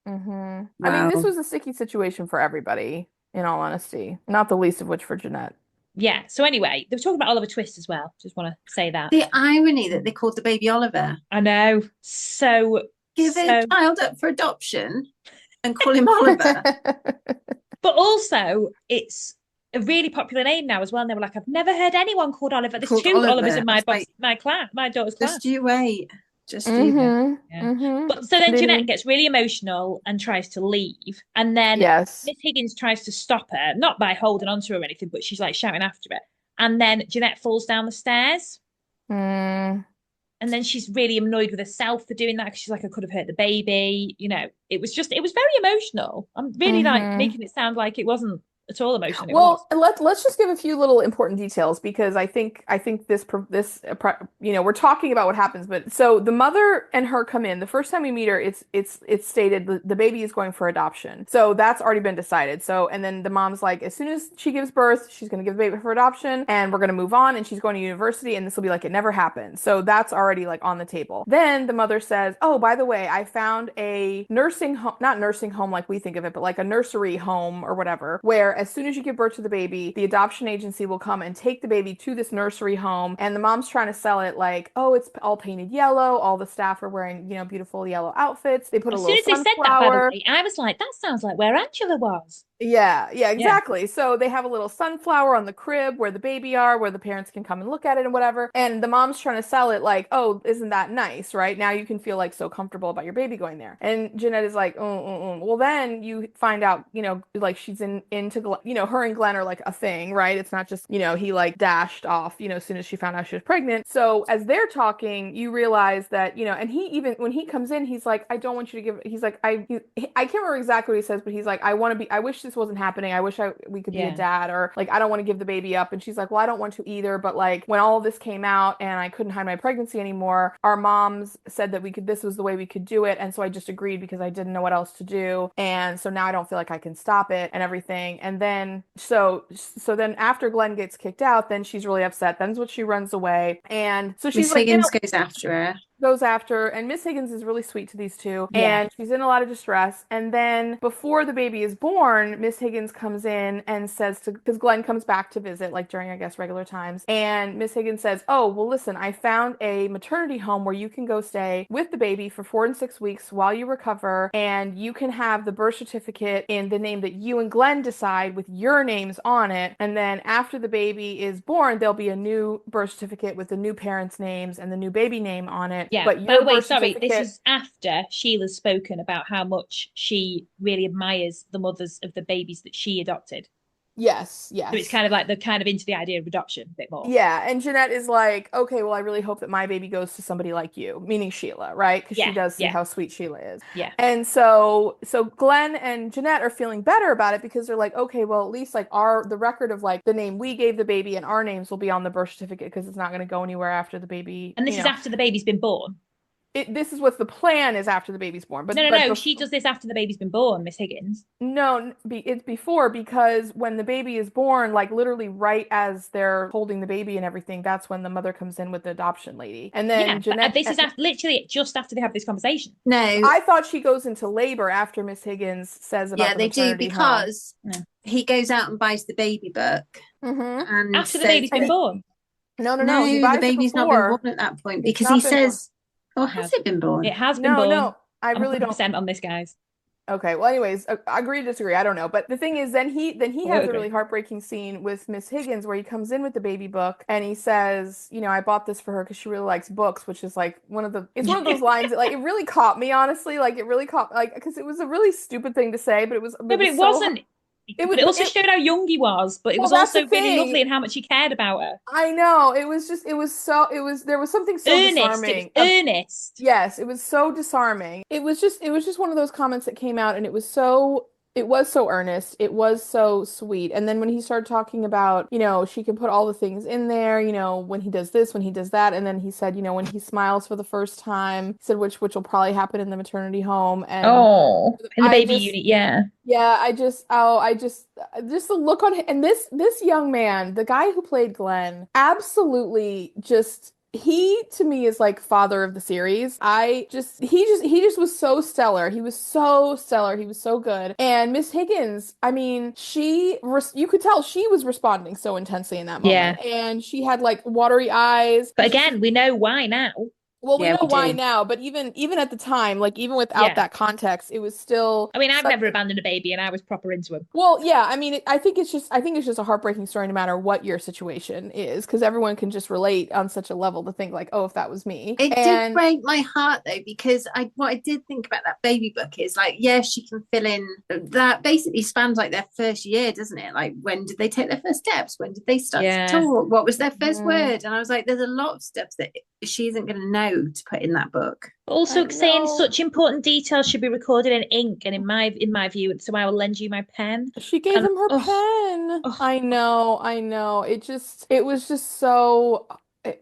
Mm-hmm. Wow. I mean, this was a sticky situation for everybody, in all honesty, not the least of which for Jeanette. Yeah. So anyway, they were talking about Oliver Twist as well. Just want to say that. The irony that they called the baby Oliver. I know. So give a child up for adoption and call him Oliver. But also, it's a really popular name now as well. And they were like, I've never heard anyone called Oliver. There's two Olivers in my class, my daughter's class. Just you wait. Just But so then Jeanette gets really emotional and tries to leave, and then Miss Higgins tries to stop her, not by holding onto her or anything, but she's like shouting after it, and then Jeanette falls down the stairs, and then she's really annoyed with herself for doing that because she's like, I could have hurt the baby. It was very emotional. I'm really like making it sound like it wasn't at all emotional. Well, let's just give a few little important details because I think we're talking about what happens, but so the mother and her come in. The first time we meet her, it's stated the baby is going for adoption. So that's already been decided. So and then the mom's like, as soon as she gives birth, she's going to give the baby for adoption, and we're going to move on, and she's going to university, and this will be like it never happened. So that's already like on the table. Then the mother says, oh, by the way, I found a nursing home, not nursing home like we think of it, but like a nursery home or whatever, where as soon as you give birth to the baby, the adoption agency will come and take the baby to this nursery home. And the mom's trying to sell it like, oh, it's all painted yellow. All the staff are wearing, beautiful yellow outfits. They put a little sunflower. As soon as they said that, by the way, I was like, that sounds like where Angela was. Yeah, exactly. Yeah. So they have a little sunflower on the crib where the baby are, where the parents can come and look at it and whatever. And the mom's trying to sell it like, oh, isn't that nice, right? Now you can feel like so comfortable about your baby going there. And Jeanette is like, Well, then you find out, like she's into, her and Glenn are like a thing, right? It's not just, he like dashed off, as soon as she found out she was pregnant. So as they're talking, you realize that, and he even, when he comes in, he's like, I don't want you to give, he's like, I can't remember exactly what he says, but he's like, I wish this wasn't happening. I wish we could be a dad, or like, I don't want to give the baby up. And she's like, well, I don't want to either. But like when all of this came out and I couldn't hide my pregnancy anymore, our moms said that this was the way we could do it. And so I just agreed because I didn't know what else to do. And so now I don't feel like I can stop it and everything. And then, so then after Glenn gets kicked out, then she's really upset. Then's what she runs away. And so she's like, Higgins goes after her. And Miss Higgins is really sweet to these two, and she's in a lot of distress. And then before the baby is born, Miss Higgins comes in and says because Glenn comes back to visit like during, I guess, regular times, and Miss Higgins says, oh, well, listen, I found a maternity home where you can go stay with the baby for 4 and 6 weeks while you recover, and you can have the birth certificate in the name that you and Glenn decide with your names on it, and then after the baby is born, there'll be a new birth certificate with the new parents' names and the new baby name on it. Yeah, but by the way, sorry, this is after Sheila's spoken about how much she really admires the mothers of the babies that she adopted. Yes. So it's kind of like they're kind of into the idea of adoption a bit more. Yeah, and Jeanette is like, okay, well, I really hope that my baby goes to somebody like you, meaning Sheila, right? Because she does see how sweet Sheila is. Yeah. And so Glenn and Jeanette are feeling better about it because they're like, okay, well, at least like the record of like the name we gave the baby and our names will be on the birth certificate because it's not going to go anywhere after the baby. And this is after the baby's been born. This is what the plan is after the baby's born. But no. She does this after the baby's been born, Miss Higgins. No, it's before, because when the baby is born, like literally right as they're holding the baby and everything, that's when the mother comes in with the adoption lady. And then Jeanette. This is literally just after they have this conversation. No, I thought she goes into labor after Miss Higgins says about the maternity they do because he goes out and buys the baby book. And after the baby's been born. No. The baby's not been born at that point because he says. Oh, has it been born? It has been born. No, I really don't. On this, guys. Okay, well, anyways, agree to disagree. I don't know, but the thing is, then he has a really heartbreaking scene with Miss Higgins where he comes in with the baby book and he says, I bought this for her because she really likes books, which is like one of those lines that like it really caught me, honestly. Like it really caught because it was a really stupid thing to say, but it was. No, but it wasn't. It also showed how young he was, but it was also really lovely and how much he cared about her. I know. There was something so disarming. Earnest. Yes, it was so disarming. It was just one of those comments that came out and it was so earnest. It was so sweet. And then when he started talking about, she can put all the things in there, when he does this, when he does that. And then he said, when he smiles for the first time, he said, which will probably happen in the maternity home. And in the baby unit. Yeah. Yeah. I just the look on him. And this young man, the guy who played Glenn, absolutely he to me is like father of the series. He just was so stellar. He was so stellar. He was so good. And Miss Higgins, I mean, you could tell she was responding so intensely in that moment. Yeah. And she had like watery eyes. But again, we know why now. Well, we know why now, but even at the time, like even without that context, it was still. I mean, I've never abandoned a baby, and I was proper into him. Well, yeah, I mean, I think it's just a heartbreaking story, no matter what your situation is, because everyone can just relate on such a level to think like, oh, if that was me. It did break my heart though, because what I did think about that baby book is like, she can fill in that basically spans like their first year, doesn't it? Like when did they take their first steps? When did they start to talk? What was their first word? And I was like, there's a lot of steps that she isn't going to know to put in that book. Also I saying know. such important details should be recorded in ink and in my view, so I will lend you my pen. She gave And him her oh, pen. oh, I know. It was just so,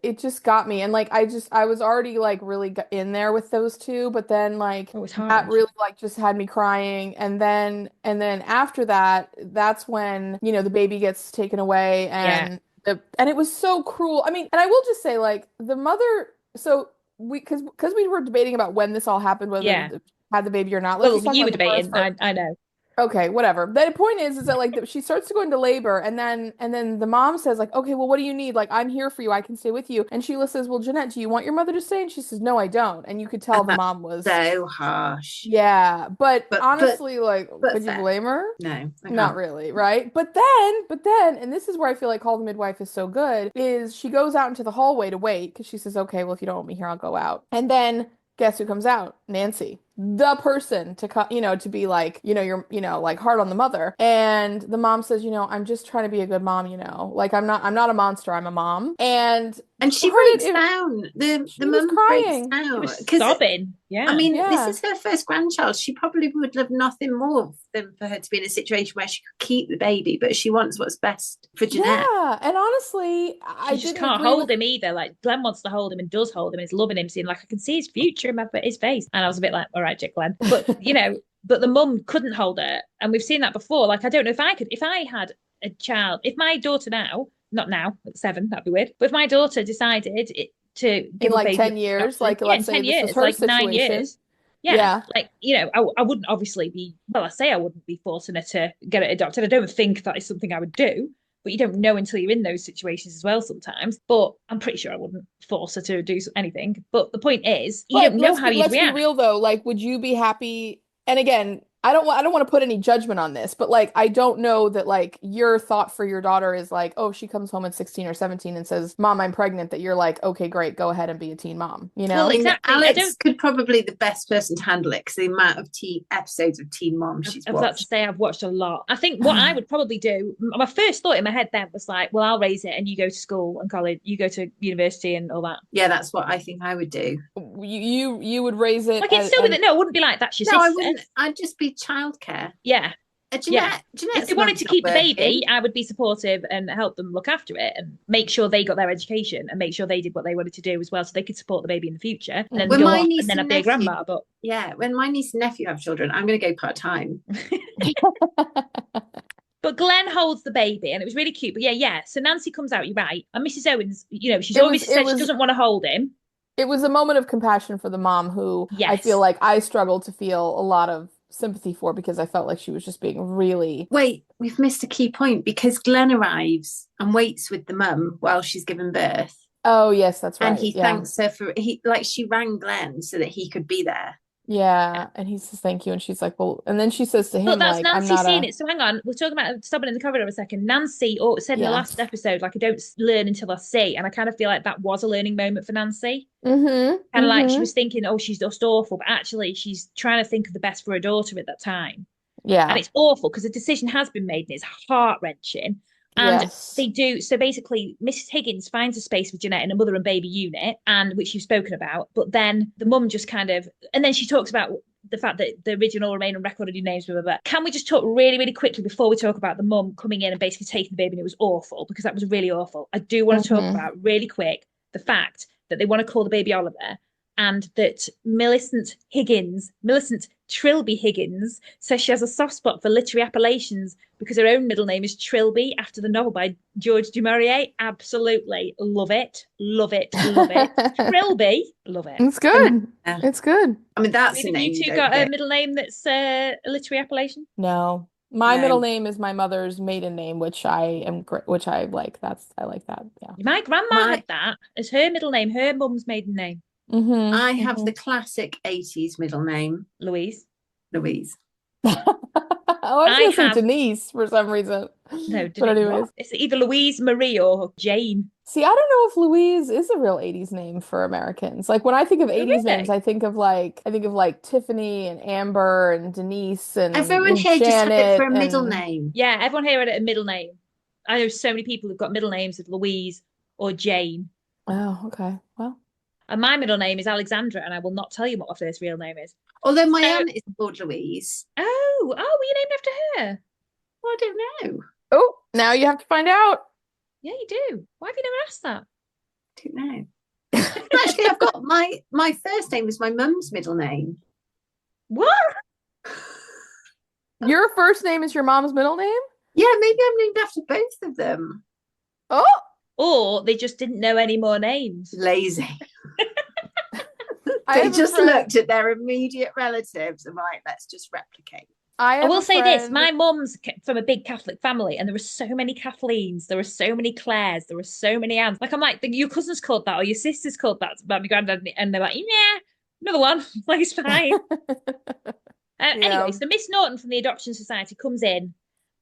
it just got me. And like, I was already like really in there with those two, but then like it was that hard. really like just had me crying. And then after that, that's when, the baby gets taken away Yeah. and it was so cruel. I mean, and I will just say like the mother, so because we were debating about when this all happened, whether Yeah. they had the baby or not. Let's Well, just talk you were about the birth debating. first. I know. Okay, whatever. The point is that like she starts to go into labor, and then the mom says like, okay, well, what do you need? Like, I'm here for you. I can stay with you. And Sheila says, well, Jeanette, do you want your mother to stay? And she says, no, I don't. And you could tell And the that's mom was, so harsh. yeah. But But honestly, like, but could you fair. blame her? No, I Not can't. really, right? But then, and this is where I feel like Call the Midwife is so good, is she goes out into the hallway to wait because she says, okay, well, if you don't want me here, I'll go out. And then guess who comes out? Nancy, the person to come, to be like, you're, like hard on the mother. And the mom says, I'm just trying to be a good mom, like I'm not a monster, I'm a mom. And For she her, breaks down. The she was mum breaks crying. She down was because sobbing. I Yeah. mean, this Yeah. is her first grandchild. She probably would love nothing more than for her to be in a situation where she could keep the baby, but she wants what's best for Jeanette. Yeah. And honestly, I She just didn't can't agree with. hold him either. Like Glenn wants to hold him and does hold him and is loving him, seeing like I can see his future in his face. And I was a bit like, all right, Jack Glenn. But but the mum couldn't hold her. And we've seen that before. Like, I don't know if I could, if I had a child, if my daughter now, not now, at 7, that'd be weird. But if my daughter decided to In give a like baby 10 up for years, adoption, like yeah, in let's say 10 this was years, her like 9 situation. years. Yeah, Yeah. like, I wouldn't obviously be, well, I say I wouldn't be forcing her to get it adopted. I don't think that is something I would do, but you don't know until you're in those situations as well sometimes. But I'm pretty sure I wouldn't force her to do anything. But the point is, you But don't know let's how be you'd let's be react. real though. Like, would you be happy? And again, I don't want to put any judgment on this, but like I don't know that like your thought for your daughter is like, oh, she comes home at 16 or 17 and says, "Mom, I'm pregnant," that you're like, "Okay, great. Go ahead and be a teen mom." You Well, I know? mean, exactly. I Alex don't. could probably the best person to handle it because the amount of teen episodes of Teen Mom she's I was about to watched. say I've watched a lot. I think what I would probably do, my first thought in my head then was like, well, I'll raise it and you go to school and college, you go to university and all that. Yeah, that's what I think I would do. You would raise it Like it'd still be and that, no, it wouldn't be like that's your No, I sister. wouldn't. I'd just be childcare. Yeah. Yeah. If they Jeanette's wanted mum's to not keep the working. baby, I would be supportive and help them look after it and make sure they got their education and make sure they did what they wanted to do as well so they could support the baby in the future and then When go my off and niece then and I'd be a nephew, grandma. But when my niece and nephew have children, I'm going to go part time. but Glenn holds the baby and it was really cute. But yeah. So Nancy comes out, you're right. And Mrs. Owens, she's it was obviously it said she was doesn't want to hold him. it was a moment of compassion for the mom who I feel Yes. like I struggled to feel a lot of sympathy for because I felt like she was just being really. Wait, we've missed a key point because Glenn arrives and waits with the mum while she's given birth. Oh, yes, that's And right. he Yeah. thanks her for she rang Glenn so that he could be there. Yeah. And he says thank you. And she's like, well, and then she says to But him, that's like, I'm Nancy not seeing a, it. So hang on, we're talking about stopping in the corridor a second. Nancy said in the yeah. last episode, like, I don't learn until I see. And I kind of feel like that was a learning moment for Nancy. Mm-hmm. Kind of like she Mm-hmm. was thinking, oh, she's just awful. But actually, she's trying to think of the best for her daughter at that time. And Yeah. it's awful because the decision has been made and it's heart-wrenching. And Yes. they do. So basically, Mrs. Higgins finds a space for Jeanette in a mother and baby unit, and which you've spoken about. But then the mum just kind of, and then she talks about the fact that the original remain unrecorded names, blah, blah, blah. Can we just talk really, really quickly before we talk about the mum coming in and basically taking the baby and it was awful because that was really awful. I do want to talk Mm-hmm. about really quick the fact that they want to call the baby Oliver and that Millicent Trilby Higgins says she has a soft spot for literary appellations because her own middle name is Trilby after the novel by George du Maurier. Absolutely love it, love it, love it. Trilby, love it. It's good. Yeah. It's good. I mean, that's Have a name you two you got don't a pick. middle name that's a literary appellation? No. My No. middle name is my mother's maiden name, which I like. I like that. Yeah. My grandma had that as her middle name, her mum's maiden name, Mm-hmm. I have Mm-hmm. the classic 80s middle name, Louise. Louise. Oh, I was I gonna say have Denise for some reason. no, But Denise. anyways. What? It's either Louise, Marie, or Jane. See, I don't know if Louise is a real 80s name for Americans. Like when I think of Oh, 80s names, really? I think of like Tiffany and Amber and Denise Everyone and here just had it for Janet a middle and name. Yeah, everyone here had a middle name. I know so many people who've got middle names of Louise or Jane. oh, okay. Well, And my middle name is Alexandra, and I will not tell you what my first real name is. Although my aunt is called Louise. Oh, were you named after her? Well, I don't know. Oh, now you have to find out. Yeah, you do. Why have you never asked that? I don't know. Actually, I've got my first name was my mum's middle name. What? Your first name is your mom's middle name? Yeah, maybe I'm named after both of them. Oh, or they just didn't know any more names. Lazy. They just looked at their immediate relatives and right, let's just replicate. I will say this, my mum's from a big Catholic family, and there were so many Kathleen's, there were so many Claires, there were so many Annes. Like, I'm like, your cousin's called that, or your sister's called that about my granddad, and they're like, yeah, another one. Like, it's fine. Anyway, so Miss Norton from the Adoption Society comes in,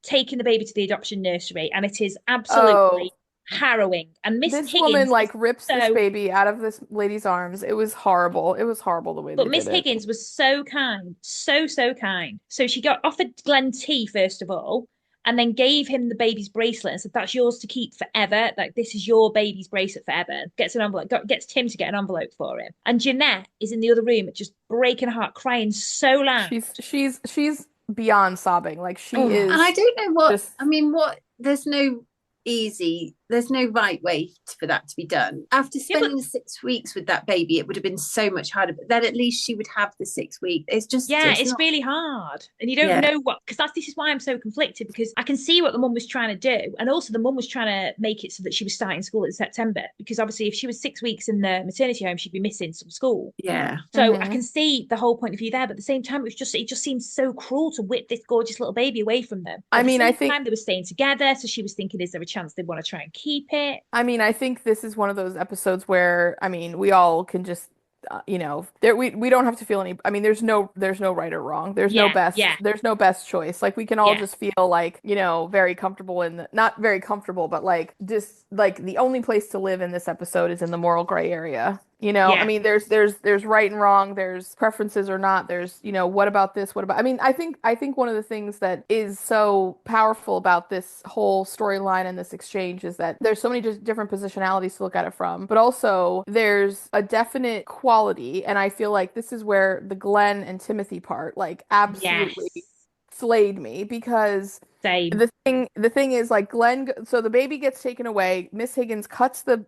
taking the baby to the adoption nursery, and it is absolutely harrowing. And Miss This Higgins woman like rips this baby out of this lady's arms. It was horrible. It was horrible the way they did it. But Miss Higgins was so kind, so kind. So she offered Glenn tea first of all, and then gave him the baby's bracelet and said, "That's yours to keep forever. Like, this is your baby's bracelet forever." Gets an envelope, gets Tim to get an envelope for him. And Jeanette is in the other room, just breaking her heart, crying so loud. She's beyond sobbing. Like, she is. And I don't know what I mean. There's no right way for that to be done. After spending 6 weeks with that baby, it would have been so much harder, but then at least she would have the 6 weeks. It's just it's really hard, and you don't know what, because this is why I'm so conflicted, because I can see what the mum was trying to do, and also the mum was trying to make it so that she was starting school in September, because obviously if she was 6 weeks in the maternity home, she'd be missing some school. So I can see the whole point of view there, but at the same time it just seemed so cruel to whip this gorgeous little baby away from them. I think they were staying together, so she was thinking, is there a chance they want to try and keep it? I mean, I think this is one of those episodes where, I mean, we all can just, we don't have to feel any. I mean, there's no right or wrong. There's no best. There's no best choice. Like, we can all just feel like, very comfortable not very comfortable, but like just like the only place to live in this episode is in the moral gray area. I mean, there's right and wrong, there's preferences or not, there's, what about this? What about, I mean, I think one of the things that is so powerful about this whole storyline and this exchange is that there's so many different positionalities to look at it from, but also there's a definite quality. And I feel like this is where the Glenn and Timothy part, like, absolutely slayed me, because the thing is, like, so the baby gets taken away. Miss Higgins cuts the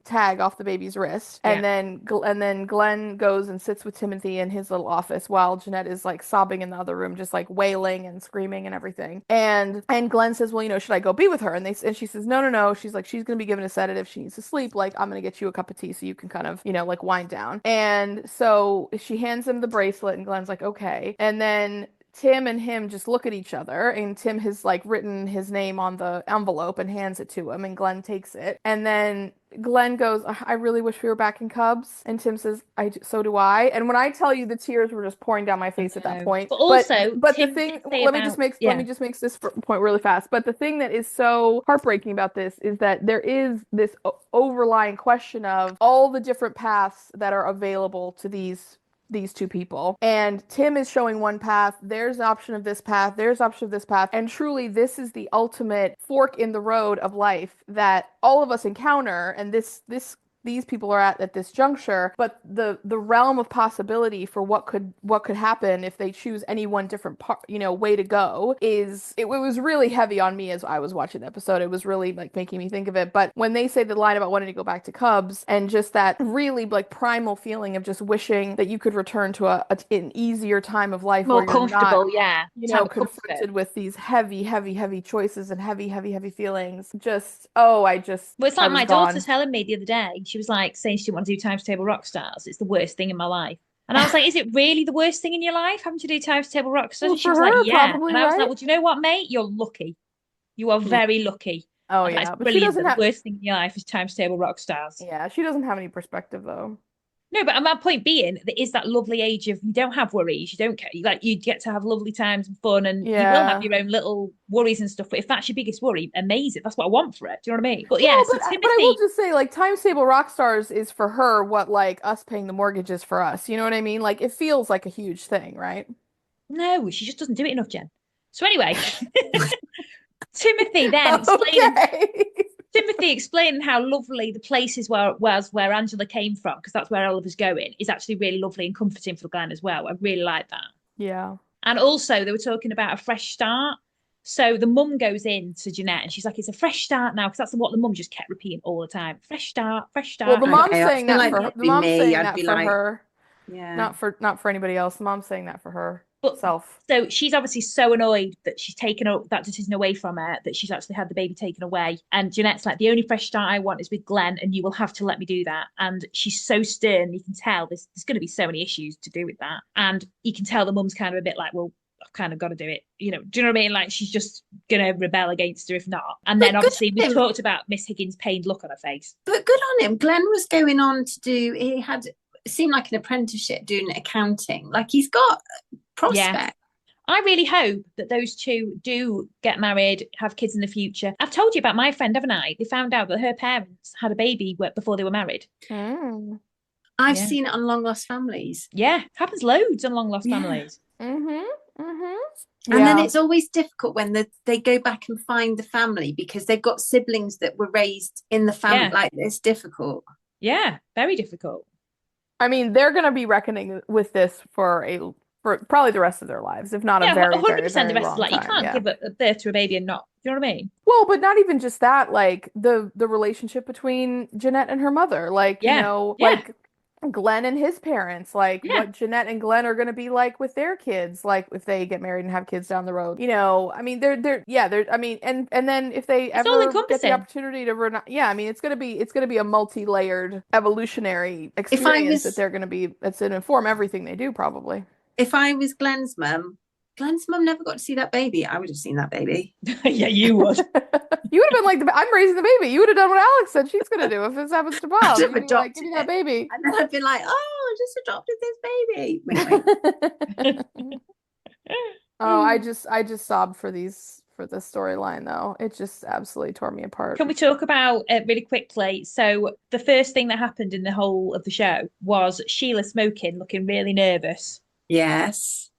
tag off the baby's wrist, and then Glenn goes and sits with Timothy in his little office while Jeanette is like sobbing in the other room, just like wailing and screaming and everything. And Glenn says, well, should I go be with her? And she says, no. She's like, she's gonna be given a sedative. She needs to sleep. Like, I'm gonna get you a cup of tea so you can kind of, like, wind down. And so she hands him the bracelet, and Glenn's like, okay. And then Tim and him just look at each other, and Tim has like written his name on the envelope and hands it to him, and Glenn takes it. And then Glenn goes, I really wish we were back in Cubs. And Tim says, so do I. And when I tell you, the tears were just pouring down my face at that point. But also, but the thing, let me just make this point really fast. But the thing that is so heartbreaking about this is that there is this overlying question of all the different paths that are available to these two people. And Tim is showing one path. There's option of this path. There's option of this path. And truly, this is the ultimate fork in the road of life that all of us encounter. And these people are at this juncture, but the realm of possibility for what could happen if they choose any one different way to go it was really heavy on me as I was watching the episode. It was really like making me think of it. But when they say the line about wanting to go back to Cubs, and just that really like primal feeling of just wishing that you could return to an easier time of life, more where you're comfortable, not, confronted with these heavy choices and heavy feelings. Well, it's like my daughter telling me the other day. She was like saying she didn't want to do Times Table Rock Stars. It's the worst thing in my life. And I was like, is it really the worst thing in your life having to do Times Table Rock Stars? And she was like, yeah. And I was like, well, do you know what, mate? You're lucky. You are very lucky. Oh, and yeah. It's brilliant. The worst thing in your life is Times Table Rock Stars. Yeah, she doesn't have any perspective, though. No, but my point being, there is that lovely age of you don't have worries, you don't care, like you get to have lovely times and fun, and you will have your own little worries and stuff. But if that's your biggest worry, amazing. That's what I want for it. Do you know what I mean? But yeah, but I will just say, like, Times Table Rock Stars is for her what like us paying the mortgage is for us. You know what I mean? Like, it feels like a huge thing, right? No, she just doesn't do it enough, Jen. So anyway, Timothy then explains. Timothy explaining how lovely the places was where Angela came from, because that's where Oliver's going, is actually really lovely and comforting for Glenn as well. I really like that. Yeah. And also they were talking about a fresh start. So the mum goes in to Jeanette and she's like, it's a fresh start now, because that's what the mum just kept repeating all the time. Fresh start, fresh start. Well, the mom's saying that for her. The mom's saying that for her. Yeah. Not for anybody else. The mom's saying that for herself. So she's obviously so annoyed that she's taken that decision away from her, that she's actually had the baby taken away. And Jeanette's like, the only fresh start I want is with Glenn, and you will have to let me do that. And she's so stern. You can tell there's going to be so many issues to do with that. And you can tell the mum's kind of a bit like, well, I've kind of got to do it. Do you know what I mean? Like, she's just going to rebel against her if not. And then obviously we talked about Miss Higgins' pained look on her face. But good on him. Glenn was going on to it seemed like an apprenticeship doing accounting. Like, he's got prospect. Yeah. I really hope that those two do get married, have kids in the future. I've told you about my friend, haven't I? They found out that her parents had a baby before they were married. I've seen it on Long Lost Families. Yeah, happens loads on Long Lost Families. And then it's always difficult when they go back and find the family, because they've got siblings that were raised in the family. Yeah. Like, it's difficult. Yeah, very difficult. I mean, they're going to be reckoning with this for probably the rest of their lives, if not a very, 100% very, very the rest of life. You can't give birth to a baby and not. You know what I mean? Well, but not even just that. Like, the relationship between Jeanette and her mother. Like, like Glenn and his parents, like what Jeanette and Glenn are going to be like with their kids, like if they get married and have kids down the road. I mean, they're I mean, and then if they ever get the opportunity to I mean, it's going to be a multi-layered evolutionary experience that's going to inform everything they do, probably. If I was Glenn's mum never got to see that baby. I would have seen that baby. Yeah, you would. You would have been like, I'm raising the baby. You would have done what Alex said she's going to do if this happens to Bob. You'd be like, give me that baby. And then I'd been like, oh, I just adopted this baby. Oh, I just sobbed for the storyline, though. It just absolutely tore me apart. Can we talk about it really quickly? So the first thing that happened in the whole of the show was Sheila smoking, looking really nervous. Yes.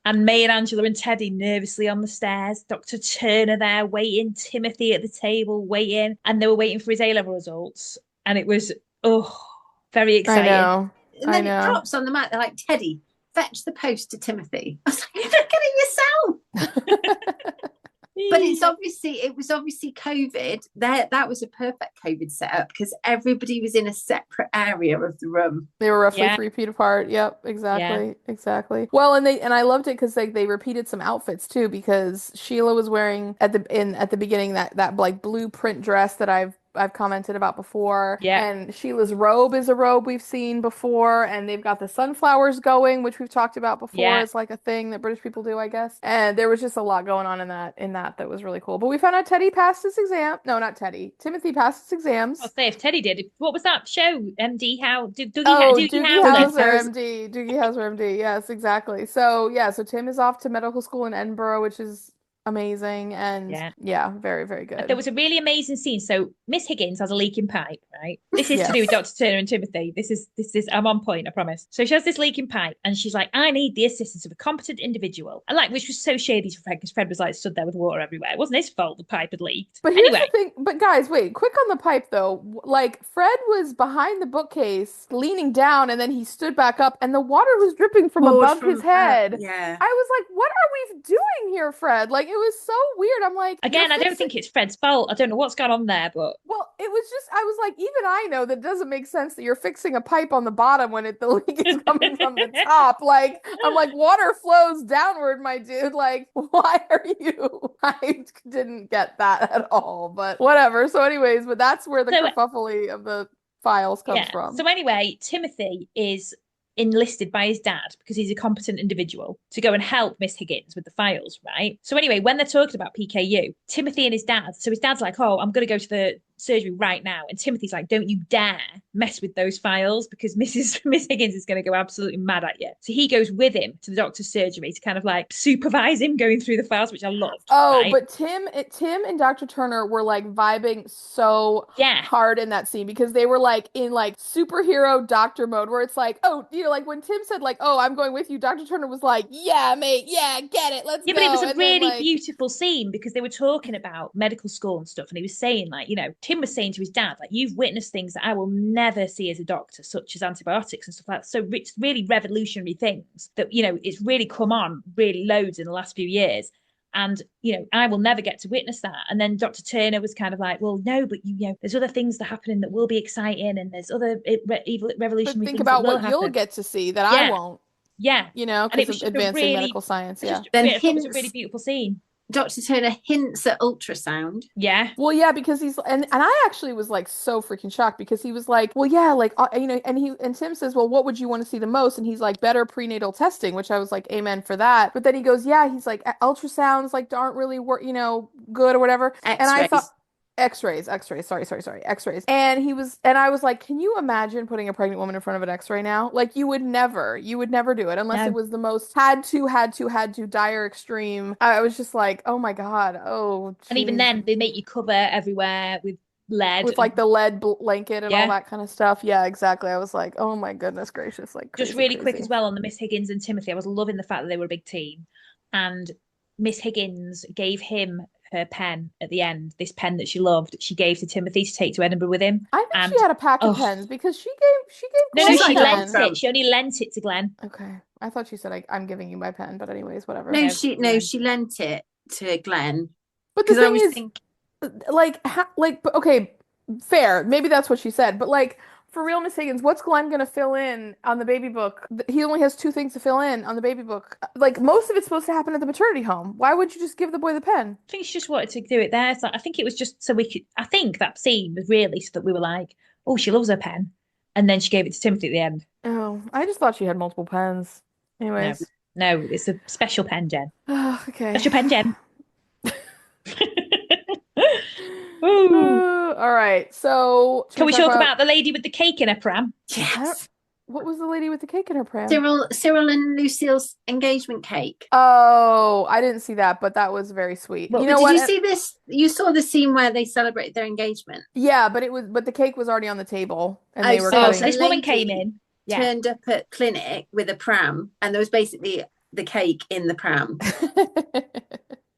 And May and Angela and Teddy nervously on the stairs. Dr. Turner there waiting. Timothy at the table waiting. And they were waiting for his A-level results. And it was, very exciting. I know. And then it drops on the mat. They're like, Teddy, fetch the post to Timothy. I was like, you're not getting yourself. But it was obviously COVID. that was a perfect COVID setup, because everybody was in a separate area of the room. They were roughly 3 feet apart. Yep, exactly. Well, and I loved it because they repeated some outfits too, because Sheila was wearing at the beginning that like blue print dress that I've commented about before. Yeah. And Sheila's robe is a robe we've seen before, and they've got the sunflowers going, which we've talked about before. Yeah. It's like a thing that British people do, I guess. And there was just a lot going on in that was really cool. But we found out Teddy passed his exam. No, not Teddy. Timothy passed his exams. I'll say if Teddy did. What was that show? MD How? Doogie Howser, MD. Doogie Howser, MD. Yes, exactly. So Tim is off to medical school in Edinburgh, which is amazing. And very, very good. There was a really amazing scene. So Miss Higgins has a leaking pipe, right? This is to do with Dr. Turner and Timothy. This is I'm on point, I promise. So she has this leaking pipe and she's like, I need the assistance of a competent individual. And which was so shady for Fred, because Fred was like stood there with water everywhere. It wasn't his fault the pipe had leaked. But here's the thing, but guys, wait, quick on the pipe though. Like, Fred was behind the bookcase leaning down, and then he stood back up and the water was dripping from above his head. Yeah. I was like, what are we doing here, Fred? Like, it was so weird. I'm like, again, I don't think it's Fred's fault. I don't know what's going on there, but it was just, I was like, even I know that it doesn't make sense that you're fixing a pipe on the bottom when the leak is coming from the top. Like, I'm like, water flows downward, my dude. Like, why are you? I didn't get that at all, but whatever. So anyways, but that's where the kerfuffle of the files comes from. So anyway, Timothy is enlisted by his dad, because he's a competent individual, to go and help Miss Higgins with the files, right? So anyway, when they're talking about PKU, Timothy and his dad, so his dad's like, oh, I'm going to go to the surgery right now, and Timothy's like, don't you dare mess with those files, because Miss Higgins is going to go absolutely mad at you. So he goes with him to the doctor's surgery to kind of like supervise him going through the files, which I loved. But Tim and Dr. Turner were like vibing so hard in that scene, because they were like in like superhero doctor mode, where it's like, oh, like when Tim said like, oh, I'm going with you, Dr. Turner was like, yeah, mate, yeah, get it, let's go. But it was a really beautiful scene, because they were talking about medical school and stuff, and he was saying like, Tim was saying to his dad, like, you've witnessed things that I will never see as a doctor, such as antibiotics and stuff like that. So it's really revolutionary things that, you know, it's really come on really loads in the last few years. And, you know, I will never get to witness that. And then Dr. Turner was kind of like, well, no, but you know, there's other things that happen that will be exciting, and there's other revolutionary things about that will what you'll happen. get to see that I won't. Yeah. You know, because of advancing medical science. Yeah. Then it was a really beautiful scene. Dr. Turner hints at ultrasound. Yeah. Well, yeah, because he's and I actually was like so freaking shocked, because he was like, well, yeah, like you know, and Tim says, well, what would you want to see the most? And he's like, better prenatal testing, which I was like, amen for that. But then he goes, yeah, he's like, ultrasounds like aren't really you know, good or whatever. X-rays. And I thought X-rays, sorry, X-rays. And I was like, can you imagine putting a pregnant woman in front of an X-ray now? Like, you would never do it unless it was the most had to dire extreme. I was just like, oh my God, oh geez. And even then they make you cover everywhere with lead, with like the lead blanket and all that kind of stuff. Yeah, exactly. I was like, oh my goodness gracious, like crazy, just really quick as well on the Miss Higgins and Timothy. I was loving the fact that they were a big team, and Miss Higgins gave him her pen at the end, this pen that she loved, she gave to Timothy to take to Edinburgh with him. I think she had a pack of pens, because she gave no, she lent it. She only lent it to Glenn. Okay. I thought she said, I'm giving you my pen, but anyways, whatever. No, she lent it to Glenn. But the thing is, okay, fair. Maybe that's what she said, but like, for real, Miss Higgins, what's Glenn going to fill in on the baby book? He only has 2 things to fill in on the baby book. Like, most of it's supposed to happen at the maternity home. Why would you just give the boy the pen? I think she just wanted to do it there. So I think it was just so we could, I think that scene was really so that we were like, oh, she loves her pen. And then she gave it to Timothy at the end. Oh, I just thought she had multiple pens. Anyways. No, it's a special pen, Jen. Oh, okay. Special pen, Jen. All right, so can we talk about the lady with the cake in her pram? Yes. What was the lady with the cake in her pram? Cyril and Lucille's engagement cake. Oh, I didn't see that, but that was very sweet. Well, did you see this? You saw the scene where they celebrate their engagement. Yeah, but the cake was already on the table, and they were so this woman came in, turned up at clinic with a pram, and there was basically the cake in the pram.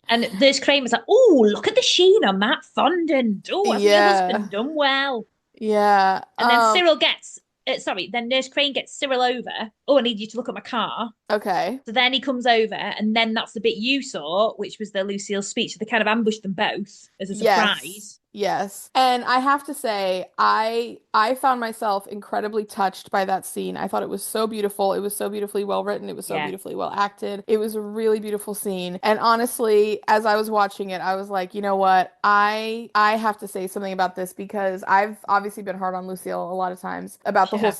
And Nurse Crane was like, oh, look at the sheen on that fondant. Oh, has your husband done well? Yeah. And then Cyril gets, then Nurse Crane gets Cyril over. Oh, I need you to look at my car. Okay. So then he comes over, and then that's the bit you saw, which was the Lucille speech. So they kind of ambushed them both as a surprise. Yes. And I have to say, I found myself incredibly touched by that scene. I thought it was so beautiful. It was so beautifully well written. It was so beautifully well acted. It was a really beautiful scene. And honestly, as I was watching it, I was like, you know what? I have to say something about this, because I've obviously been hard on Lucille a lot of times about the whole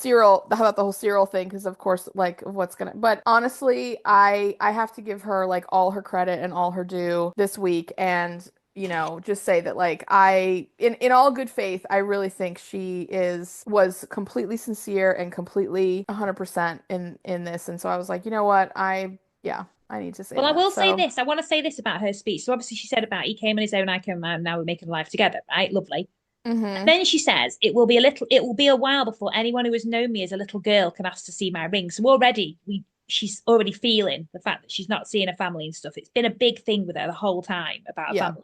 Cyril thing, because of course, like, but honestly, I have to give her like all her credit and all her due this week, and you know, just say that, like, in all good faith, I really think she was completely sincere and completely 100% in this. And so I was like, you know what? I need to say Well, that. I will say this. I want to say this about her speech. So obviously she said about he came on his own, I came on, now we're making life together, right? Lovely. Mm-hmm. Then she says, it will be a while before anyone who has known me as a little girl can ask to see my ring. So already she's already feeling the fact that she's not seeing her family and stuff. It's been a big thing with her the whole time about her family.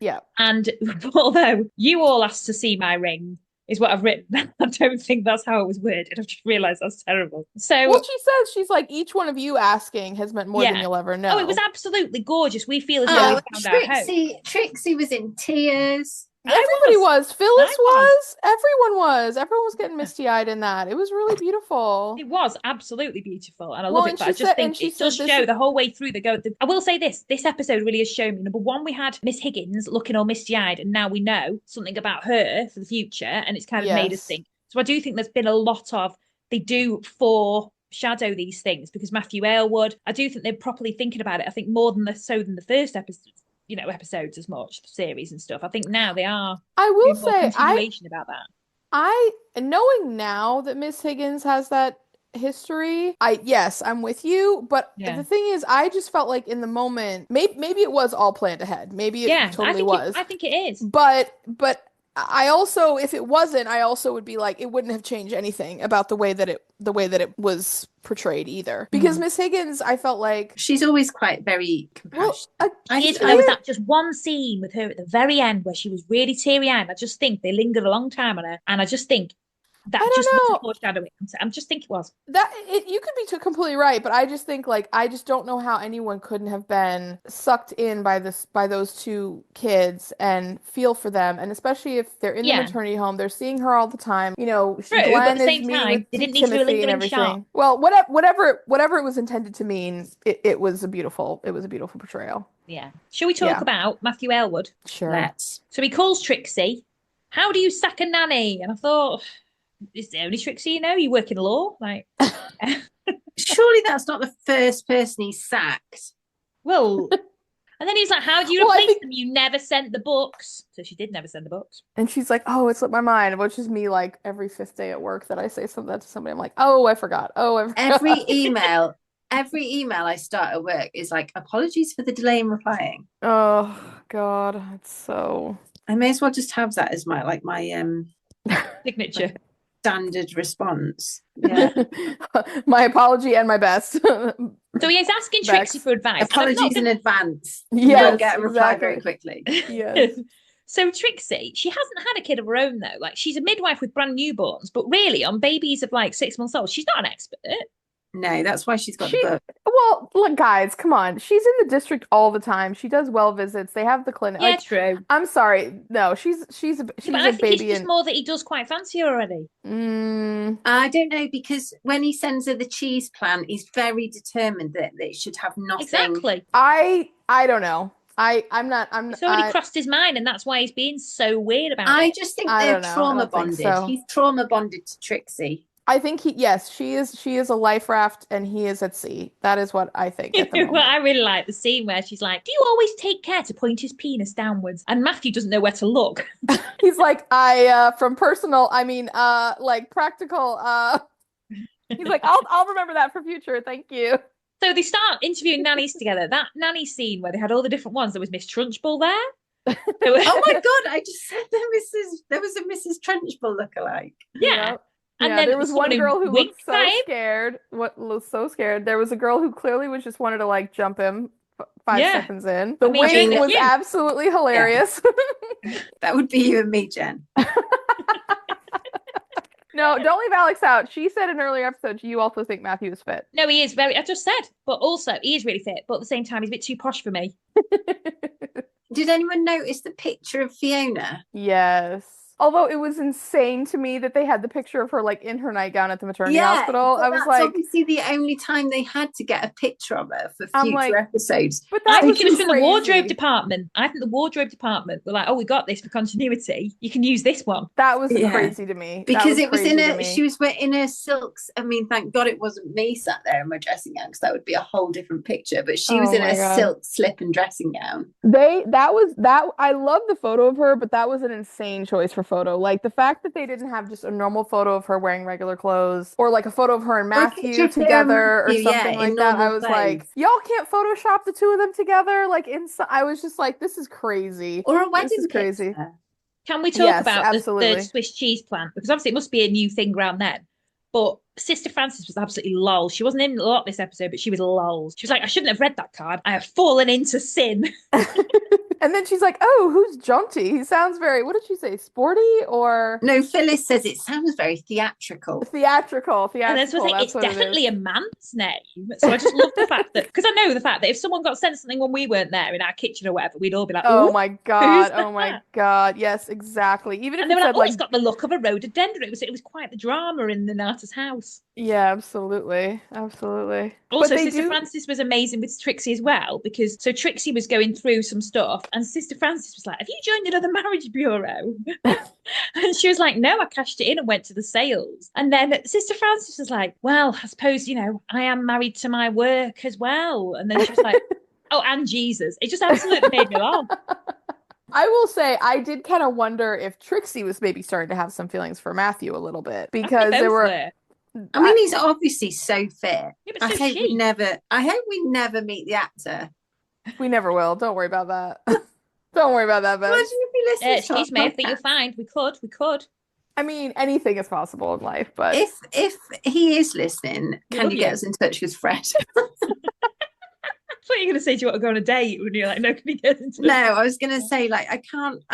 Yeah. And although you all asked to see my ring is what I've written, I don't think that's how it was worded. I've just realised that's terrible. So what she says, she's like, each one of you asking has meant more than you'll ever know. Oh, it was absolutely gorgeous. We feel as though we found our home. Trixie was in tears. Everybody was. Phyllis was. Everyone was. Everyone was getting misty-eyed in that. It was really beautiful. It was absolutely beautiful, and I love it. But I just think it does show the whole way through. I will say this episode really has shown me, number one, we had Miss Higgins looking all misty-eyed, and now we know something about her for the future, and it's kind of made us think. So I do think there's been a lot of, they do foreshadow these things, because Matthew Aylward, I do think they're properly thinking about it. I think more than the first episode. Episodes as much, the series and stuff. I think now they are. I will say, about that. Knowing now that Miss Higgins has that history, I'm with you. But the thing is, I just felt like in the moment, maybe it was all planned ahead. Maybe it totally was. I think it is. But I also, if it wasn't, I also would be like, it wouldn't have changed anything about the way that it was portrayed either. Because Miss Higgins, I felt like she's always quite very compassionate. She is, but there was that just one scene with her at the very end where she was really teary-eyed. I just think they lingered a long time on her, and I just think that just wasn't foreshadowing. I just think it was. You could be completely right, but I just think I just don't know how anyone couldn't have been sucked in by those two kids and feel for them, and especially if they're in the maternity home, they're seeing her all the time. You know, True, but at the same time, they didn't need to do a lingering shot. Well, whatever it was intended to mean, it was a beautiful portrayal. Yeah. Shall we talk about Matthew Elwood? Sure. Let's. So he calls Trixie, "How do you sack a nanny?" And I thought, is the only Trixie you know? You work in law? Like, surely that's not the first person he's sacked. Well, and then he's like, "How do you replace them? You never sent the books." So she did never send the books. And she's like, "Oh, it slipped my mind," which is me like every fifth day at work that I say something to somebody. I'm like, "Oh, I forgot. Oh, I forgot." Every email I start at work is like, "Apologies for the delay in replying." Oh God, it's so. I may as well just have that as my signature. Standard response. Yeah. My apology and my best. So he's asking Trixie for advice. Apologies in advance. Yeah, get a reply very quickly. Yes. So Trixie, she hasn't had a kid of her own though. Like, she's a midwife with brand newborns, but really on babies of like 6 months old, she's not an expert. No, that's why she's got the book. Well, look, guys, come on. She's in the district all the time. She does well visits. They have the clinic. Yeah, true. I'm sorry. No, she's a but I think baby. It's just more that he does quite fancy her already. I don't know, because when he sends her the cheese plan, he's very determined that it should have nothing. Exactly. I don't know. It's already crossed his mind, and that's why he's being so weird about it. I just think they're trauma bonded. So. He's trauma bonded to Trixie. I think she is a life raft and he is at sea. That is what I think. Well, I really like the scene where she's like, "Do you always take care to point his penis downwards?" And Matthew doesn't know where to look. He's like, from personal, like practical, he's like, I'll remember that for future. Thank you. So they start interviewing nannies together. That nanny scene where they had all the different ones. There was Miss Trunchbull there. Oh my God, I just said there was a Mrs. Trunchbull lookalike. Yeah. And then there was one girl who looked so scared. So scared. There was a girl who clearly was just wanted to like jump him 5 seconds in. The wing was absolutely hilarious. Yeah. That would be you and me, Jen. No, don't leave Alex out. She said in an earlier episode you also think Matthew is fit. No, he is I just said, but also he is really fit, but at the same time he's a bit too posh for me. Did anyone notice the picture of Fiona? Yes. Although it was insane to me that they had the picture of her like in her nightgown at the maternity hospital. I was like, obviously the only time they had to get a picture of her for future episodes. But I think it was from the wardrobe department. I think the wardrobe department were like, "Oh, we got this for continuity. You can use this one." That was crazy to me. Because it was she was in her silks. I mean, thank God it wasn't me sat there in my dressing gown, because that would be a whole different picture. But she was in her silk slip and dressing gown. I love the photo of her, but that was an insane choice for photo. Like the fact that they didn't have just a normal photo of her wearing regular clothes, or like a photo of her and Matthew together or something like that. I was like, y'all can't Photoshop the two of them together. Like I was just like, this is crazy. Or a wedding crazy. Can we talk about the Swiss cheese plant? Because obviously it must be a new thing around then. But Sister Frances was absolutely lol. She wasn't in a lot this episode, but she was lol. She was like, "I shouldn't have read that card. I have fallen into sin." And then she's like, "Oh, who's jaunty? He sounds very," what did she say, sporty or? No, Phyllis says it sounds very theatrical. Theatrical. And then so it's definitely a man's name. So I just love the fact that, because I know the fact that if someone got sent something when we weren't there in our kitchen or whatever, we'd all be like, "Oh my God, oh my God." Yes, exactly. Even if they were like, "Oh, it's got the look of a rhododendron." It was quite the drama in the Nata's house. Yeah, absolutely. Also, Sister Frances was amazing with Trixie as well, because so Trixie was going through some stuff and Sister Frances was like, "Have you joined another marriage bureau?" And she was like, "No, I cashed it in and went to the sales." And then Sister Frances was like, "Well, I suppose, I am married to my work as well." And then she was like, "Oh, and Jesus." It just absolutely made me laugh. I will say, I did kind of wonder if Trixie was maybe starting to have some feelings for Matthew a little bit, because there were. I mean, he's obviously so fit. Yeah, I hope we never meet the actor. We never will. Don't worry about that. Don't worry about that, Ben. Imagine if he listens to our excuse me, I think you'll podcast. find we could. I mean, anything is possible in life, but If he is listening, can you get us in touch with Fred? I thought you were going to say, do you want to go on a date? When you're like, no, can you get into No, I was going to say, like, I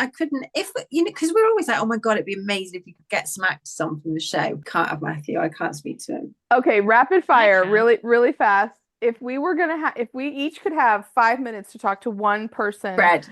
couldn't, if, you know, because we're always like, oh my God, it'd be amazing if you could get some actors on from the show. Can't have Matthew. I can't speak to him. okay, rapid fire, Okay. really, really fast. If we were gonna have, if we each could have 5 minutes to talk to one person. Fred.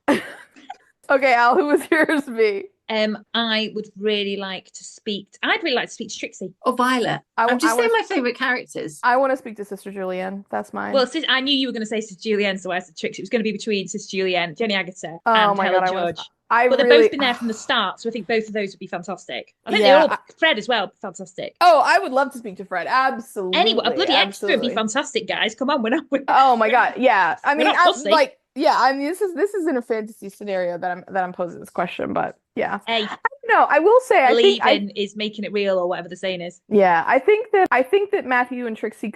Okay, Al, who was yours be? I would really like to speak. I'd really like to speak to Trixie. Or Violet. I'm just saying my favourite characters. I want to speak to Sister Julienne. That's mine. Well, I knew you were going to say Sister Julienne, so I said Trixie. It was going to be between Sister Julienne, Jenny Agutter, and Helen George. But they've both been there from the start, so I think both of those would be fantastic. I think Fred as well, fantastic. Oh, I would love to speak to Fred. Absolutely. Anyway, a bloody extra would be fantastic, guys. Come on, we're not. Oh my God, yeah. I mean, I mean, this is in a fantasy scenario that I'm posing this question, but yeah. Hey, no, I will say believing is making it real, or whatever the saying is. Yeah, I think that Matthew and Trixie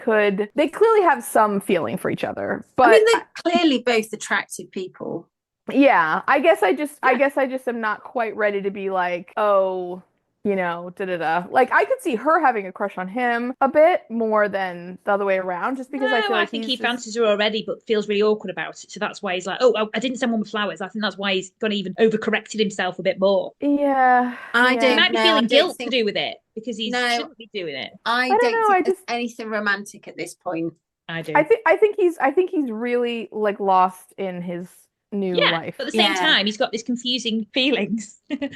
they clearly have some feeling for each other, but I mean, they're clearly both attractive people. Yeah, I guess I just am not quite ready to be like, oh, you know, da-da-da. Like, I could see her having a crush on him a bit more than the other way around, just because I feel like he fancies her already, but feels really awkward about it. So that's why he's like, oh, I didn't send one with flowers. I think that's why he's gone even overcorrected himself a bit more. Yeah. I don't He might be know. feeling guilt to do with it, because he shouldn't be doing it. I don't think there's anything romantic at this point. I do. I think he's really like lost in his new life. But at the same time, he's got this confusing feelings. No,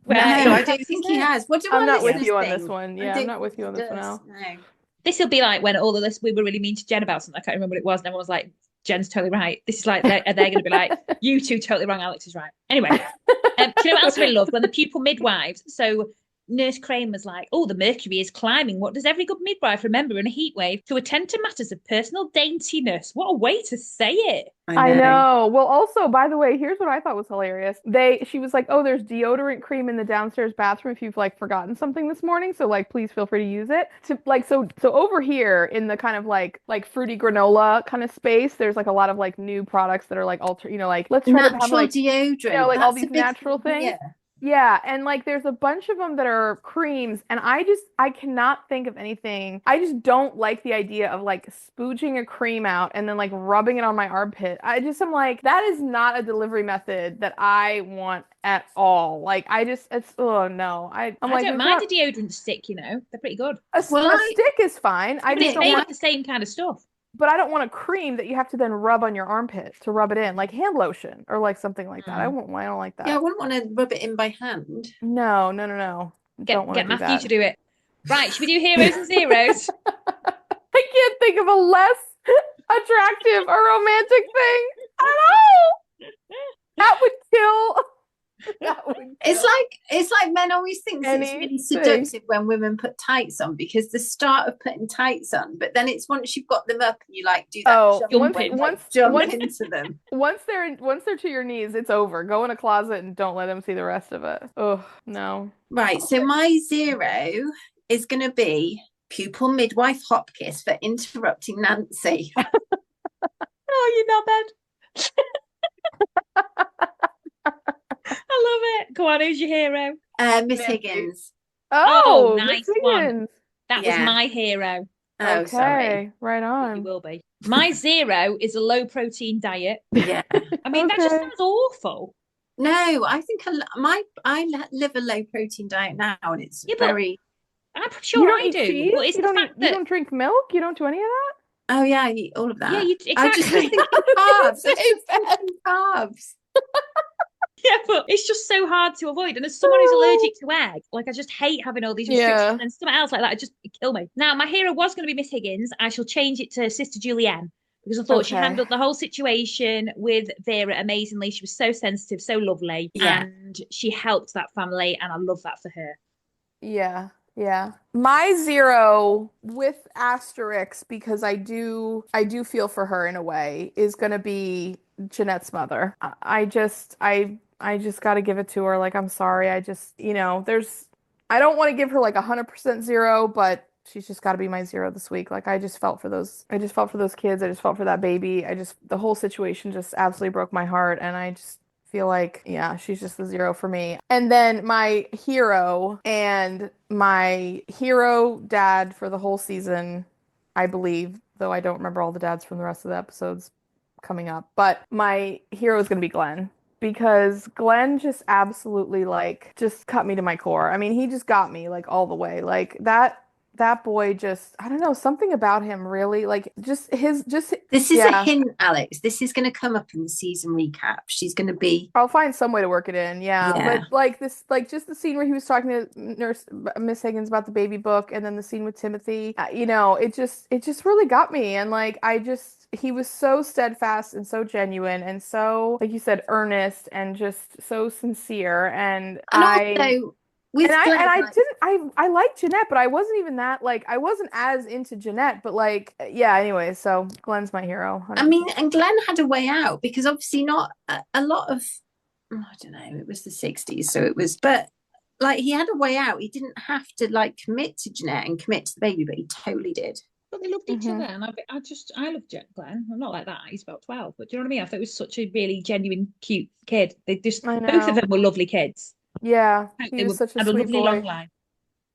I don't think he has. What do I'm not with you on this one. Yeah, I'm not with you on this one now. No. This will be like when all of this, we were really mean to Jenn about something. I can't remember what it was. And everyone was like, Jen's totally right. This is like, they're going to be like, you two totally wrong. Alex is right. Anyway, do you know what else I really loved? When the pupil midwives, so Nurse Crane was like, oh, the mercury is climbing. What does every good midwife remember in a heat wave? To attend to matters of personal daintiness. What a way to say it. I know. Well, also, by the way, here's what I thought was hilarious. She was like, oh, there's deodorant cream in the downstairs bathroom if you've like forgotten something this morning. So like, please feel free to use it. So over here in the kind of like fruity granola kind of space, there's like a lot of like new products that are like like let's try to have like deodorant. You know, like all these natural things. Yeah. Yeah, and like there's a bunch of them that are creams, and I cannot think of anything. I just don't like the idea of like spooging a cream out and then like rubbing it on my armpit. I'm like, that is not a delivery method that I want at all. Like oh no. I don't mind a deodorant stick, you know. They're pretty good. A stick is fine. I just don't want the same kind of stuff. But I don't want a cream that you have to then rub on your armpit to rub it in, like hand lotion or like something like that. I don't like that. Yeah, I wouldn't want to rub it in by hand. No. Get Matthew to do it. Right, should we do heroes and zeros? I can't think of a less attractive or romantic thing. I don't know. That would kill. It's like men always think it's really seductive when women put tights on, because the start of putting tights on, but then it's once you've got them up and you like do that jump into them. Once they're to your knees, it's over. Go in a closet and don't let them see the rest of it. Oh no. Right. So my 0 is going to be pupil midwife Hopkiss for interrupting Nancy. Oh, you're not bad. I love it. Go on, who's your hero? Miss Higgins. Oh, nice one. That was my hero. Oh, okay, sorry. Right on. You will be. My 0 is a low protein diet. Yeah. I mean, that just sounds awful. No, I think I live a low protein diet now, and it's very. I'm sure I do. Cheese? Well, it's you don't drink milk. You don't do any of that. Oh yeah, I eat all of that. Yeah, exactly. I just think carbs. Carbs. Yeah, but it's just so hard to avoid. And as someone who's allergic to egg, like I just hate having all these restrictions and something else like that. It just kill me. Now, my hero was going to be Miss Higgins. I shall change it to Sister Julienne, because I thought she handled the whole situation with Vera amazingly. She was so sensitive, so lovely, and she helped that family, and I love that for her. Yeah. Yeah. My 0 with asterisks, because I do feel for her in a way, is going to be Jeanette's mother. I just got to give it to her. Like, I'm sorry. I just, I don't want to give her like 100% 0, but she's just got to be my 0 this week. Like, I just felt for those kids. I just felt for that baby. The whole situation just absolutely broke my heart. And I just feel like, yeah, she's just the zero for me. And then my hero and my hero dad for the whole season, I believe, though I don't remember all the dads from the rest of the episodes coming up, but my hero is going to be Glenn. Because Glenn just absolutely like just cut me to my core. I mean, he just got me like all the way. Like that boy just, I don't know, something about him really like just this is a hint, Alex. This is going to come up in the season recap. She's going to be, I'll find some way to work it in. Yeah. But like this, like just the scene where he was talking to nurse Miss Higgins about the baby book, and then the scene with Timothy, you know, it just really got me. And like he was so steadfast and so genuine and so, like you said, earnest and just so sincere. And I liked Jeanette, but I wasn't even that, like, I wasn't as into Jeanette, but like, yeah, anyway, so Glenn's my hero. 100%. I mean, and Glenn had a way out because obviously not a lot of, I don't know, it was the 60s, so it was, but like he had a way out. He didn't have to like commit to Jeanette and commit to the baby, but he totally did. But they loved each other, and I loved Glenn. I'm not like that. He's about 12, but do you know what I mean? I thought it was such a really genuine, cute kid. They just both of them were lovely kids. Yeah, he was such a sweet boy. Long life.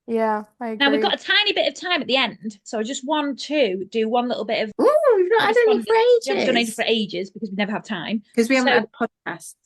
Yeah, I agree. Now we've got a tiny bit of time at the end, so I just want to do one little bit of. Oh, we've not had any for ages. We haven't done any for ages because we never have time. Because we haven't had podcasts.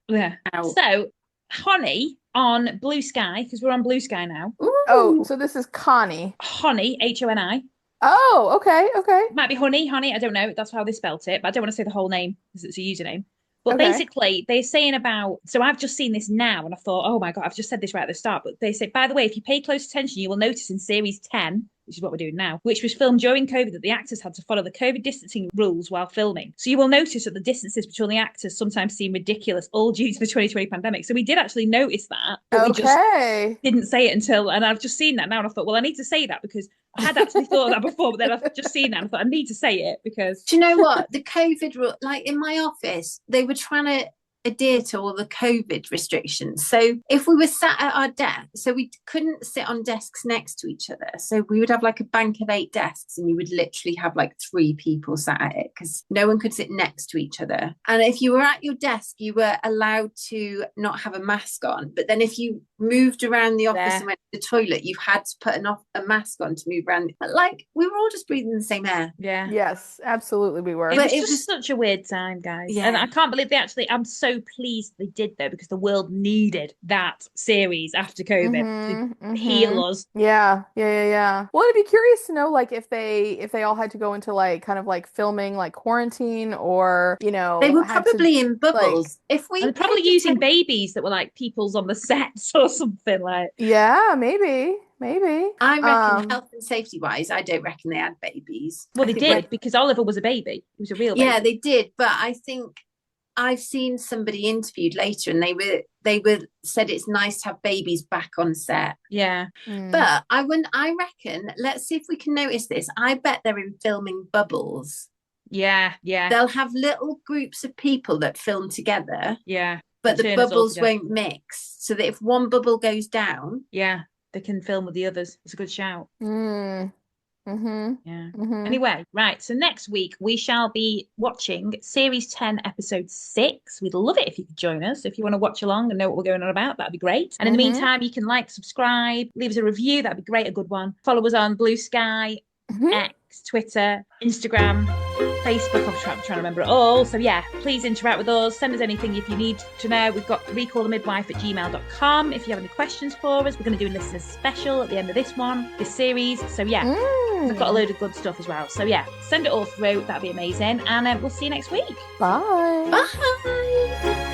Yeah. Out. So, Honey on Blue Sky, because we're on Blue Sky now. Ooh. Oh, so this is Connie. Honey, Honi. Oh, okay. It might be honey, I don't know. That's how they spelt it, but I don't want to say the whole name because it's a username. But basically, they're saying about, so I've just seen this now and I thought, oh my God, I've just said this right at the start. But they say, by the way, if you pay close attention, you will notice in series 10, which is what we're doing now, which was filmed during COVID, that the actors had to follow the COVID distancing rules while filming. So you will notice that the distances between the actors sometimes seem ridiculous, all due to the 2020 pandemic. So we did actually notice that. But we just didn't say it until, and I've just seen that now and I thought, well, I need to say that because I had actually thought of that before, but then I've just seen that and I thought I need to say it because... Do you know what? The COVID rule, like in my office, they were trying to adhere to all the COVID restrictions. So if we were sat at our desk, so we couldn't sit on desks next to each other. So we would have like a bank of 8 desks and you would literally have like 3 people sat at it because no one could sit next to each other. And if you were at your desk, you were allowed to not have a mask on. But then if you moved around the office and went to the toilet, you had to put a mask on to move around. Like we were all just breathing the same air. Yeah. Yes, absolutely we were. It was such a weird time, guys. Yeah. And I can't believe I'm so pleased they did though, because the world needed that series after COVID to heal us. Yeah. Well, I'd be curious to know, like, if they all had to go into like kind of like filming like quarantine, or you know, they were probably in bubbles. Like, if we they're probably using babies that were like peoples on the sets or something like. Yeah, maybe. I reckon health and safety wise, I don't reckon they had babies. Well, they did because Oliver was a baby. He was a real baby. Yeah, they did. But I think I've seen somebody interviewed later and they were said it's nice to have babies back on set. Yeah. But I reckon, let's see if we can notice this. I bet they're in filming bubbles. Yeah. They'll have little groups of people that film together. Yeah. But the bubbles won't mix. So that if one bubble goes down. Yeah. They can film with the others. It's a good shout. Yeah. Anyway, right. So next week we shall be watching series 10, episode 6. We'd love it if you could join us. If you want to watch along and know what we're going on about, that'd be great. And in the meantime, you can like, subscribe, leave us a review. That'd be great. A good one. Follow us on Blue Sky, X, Twitter, Instagram, Facebook. I'm trying to remember it all. So yeah, please interact with us. Send us anything if you need to know. We've got recallthemidwife@gmail.com. If you have any questions for us, we're going to do a listener special at the end of this series. So yeah, we've got a load of good stuff as well. So yeah, send it all through. That'd be amazing. And we'll see you next week. Bye. Bye.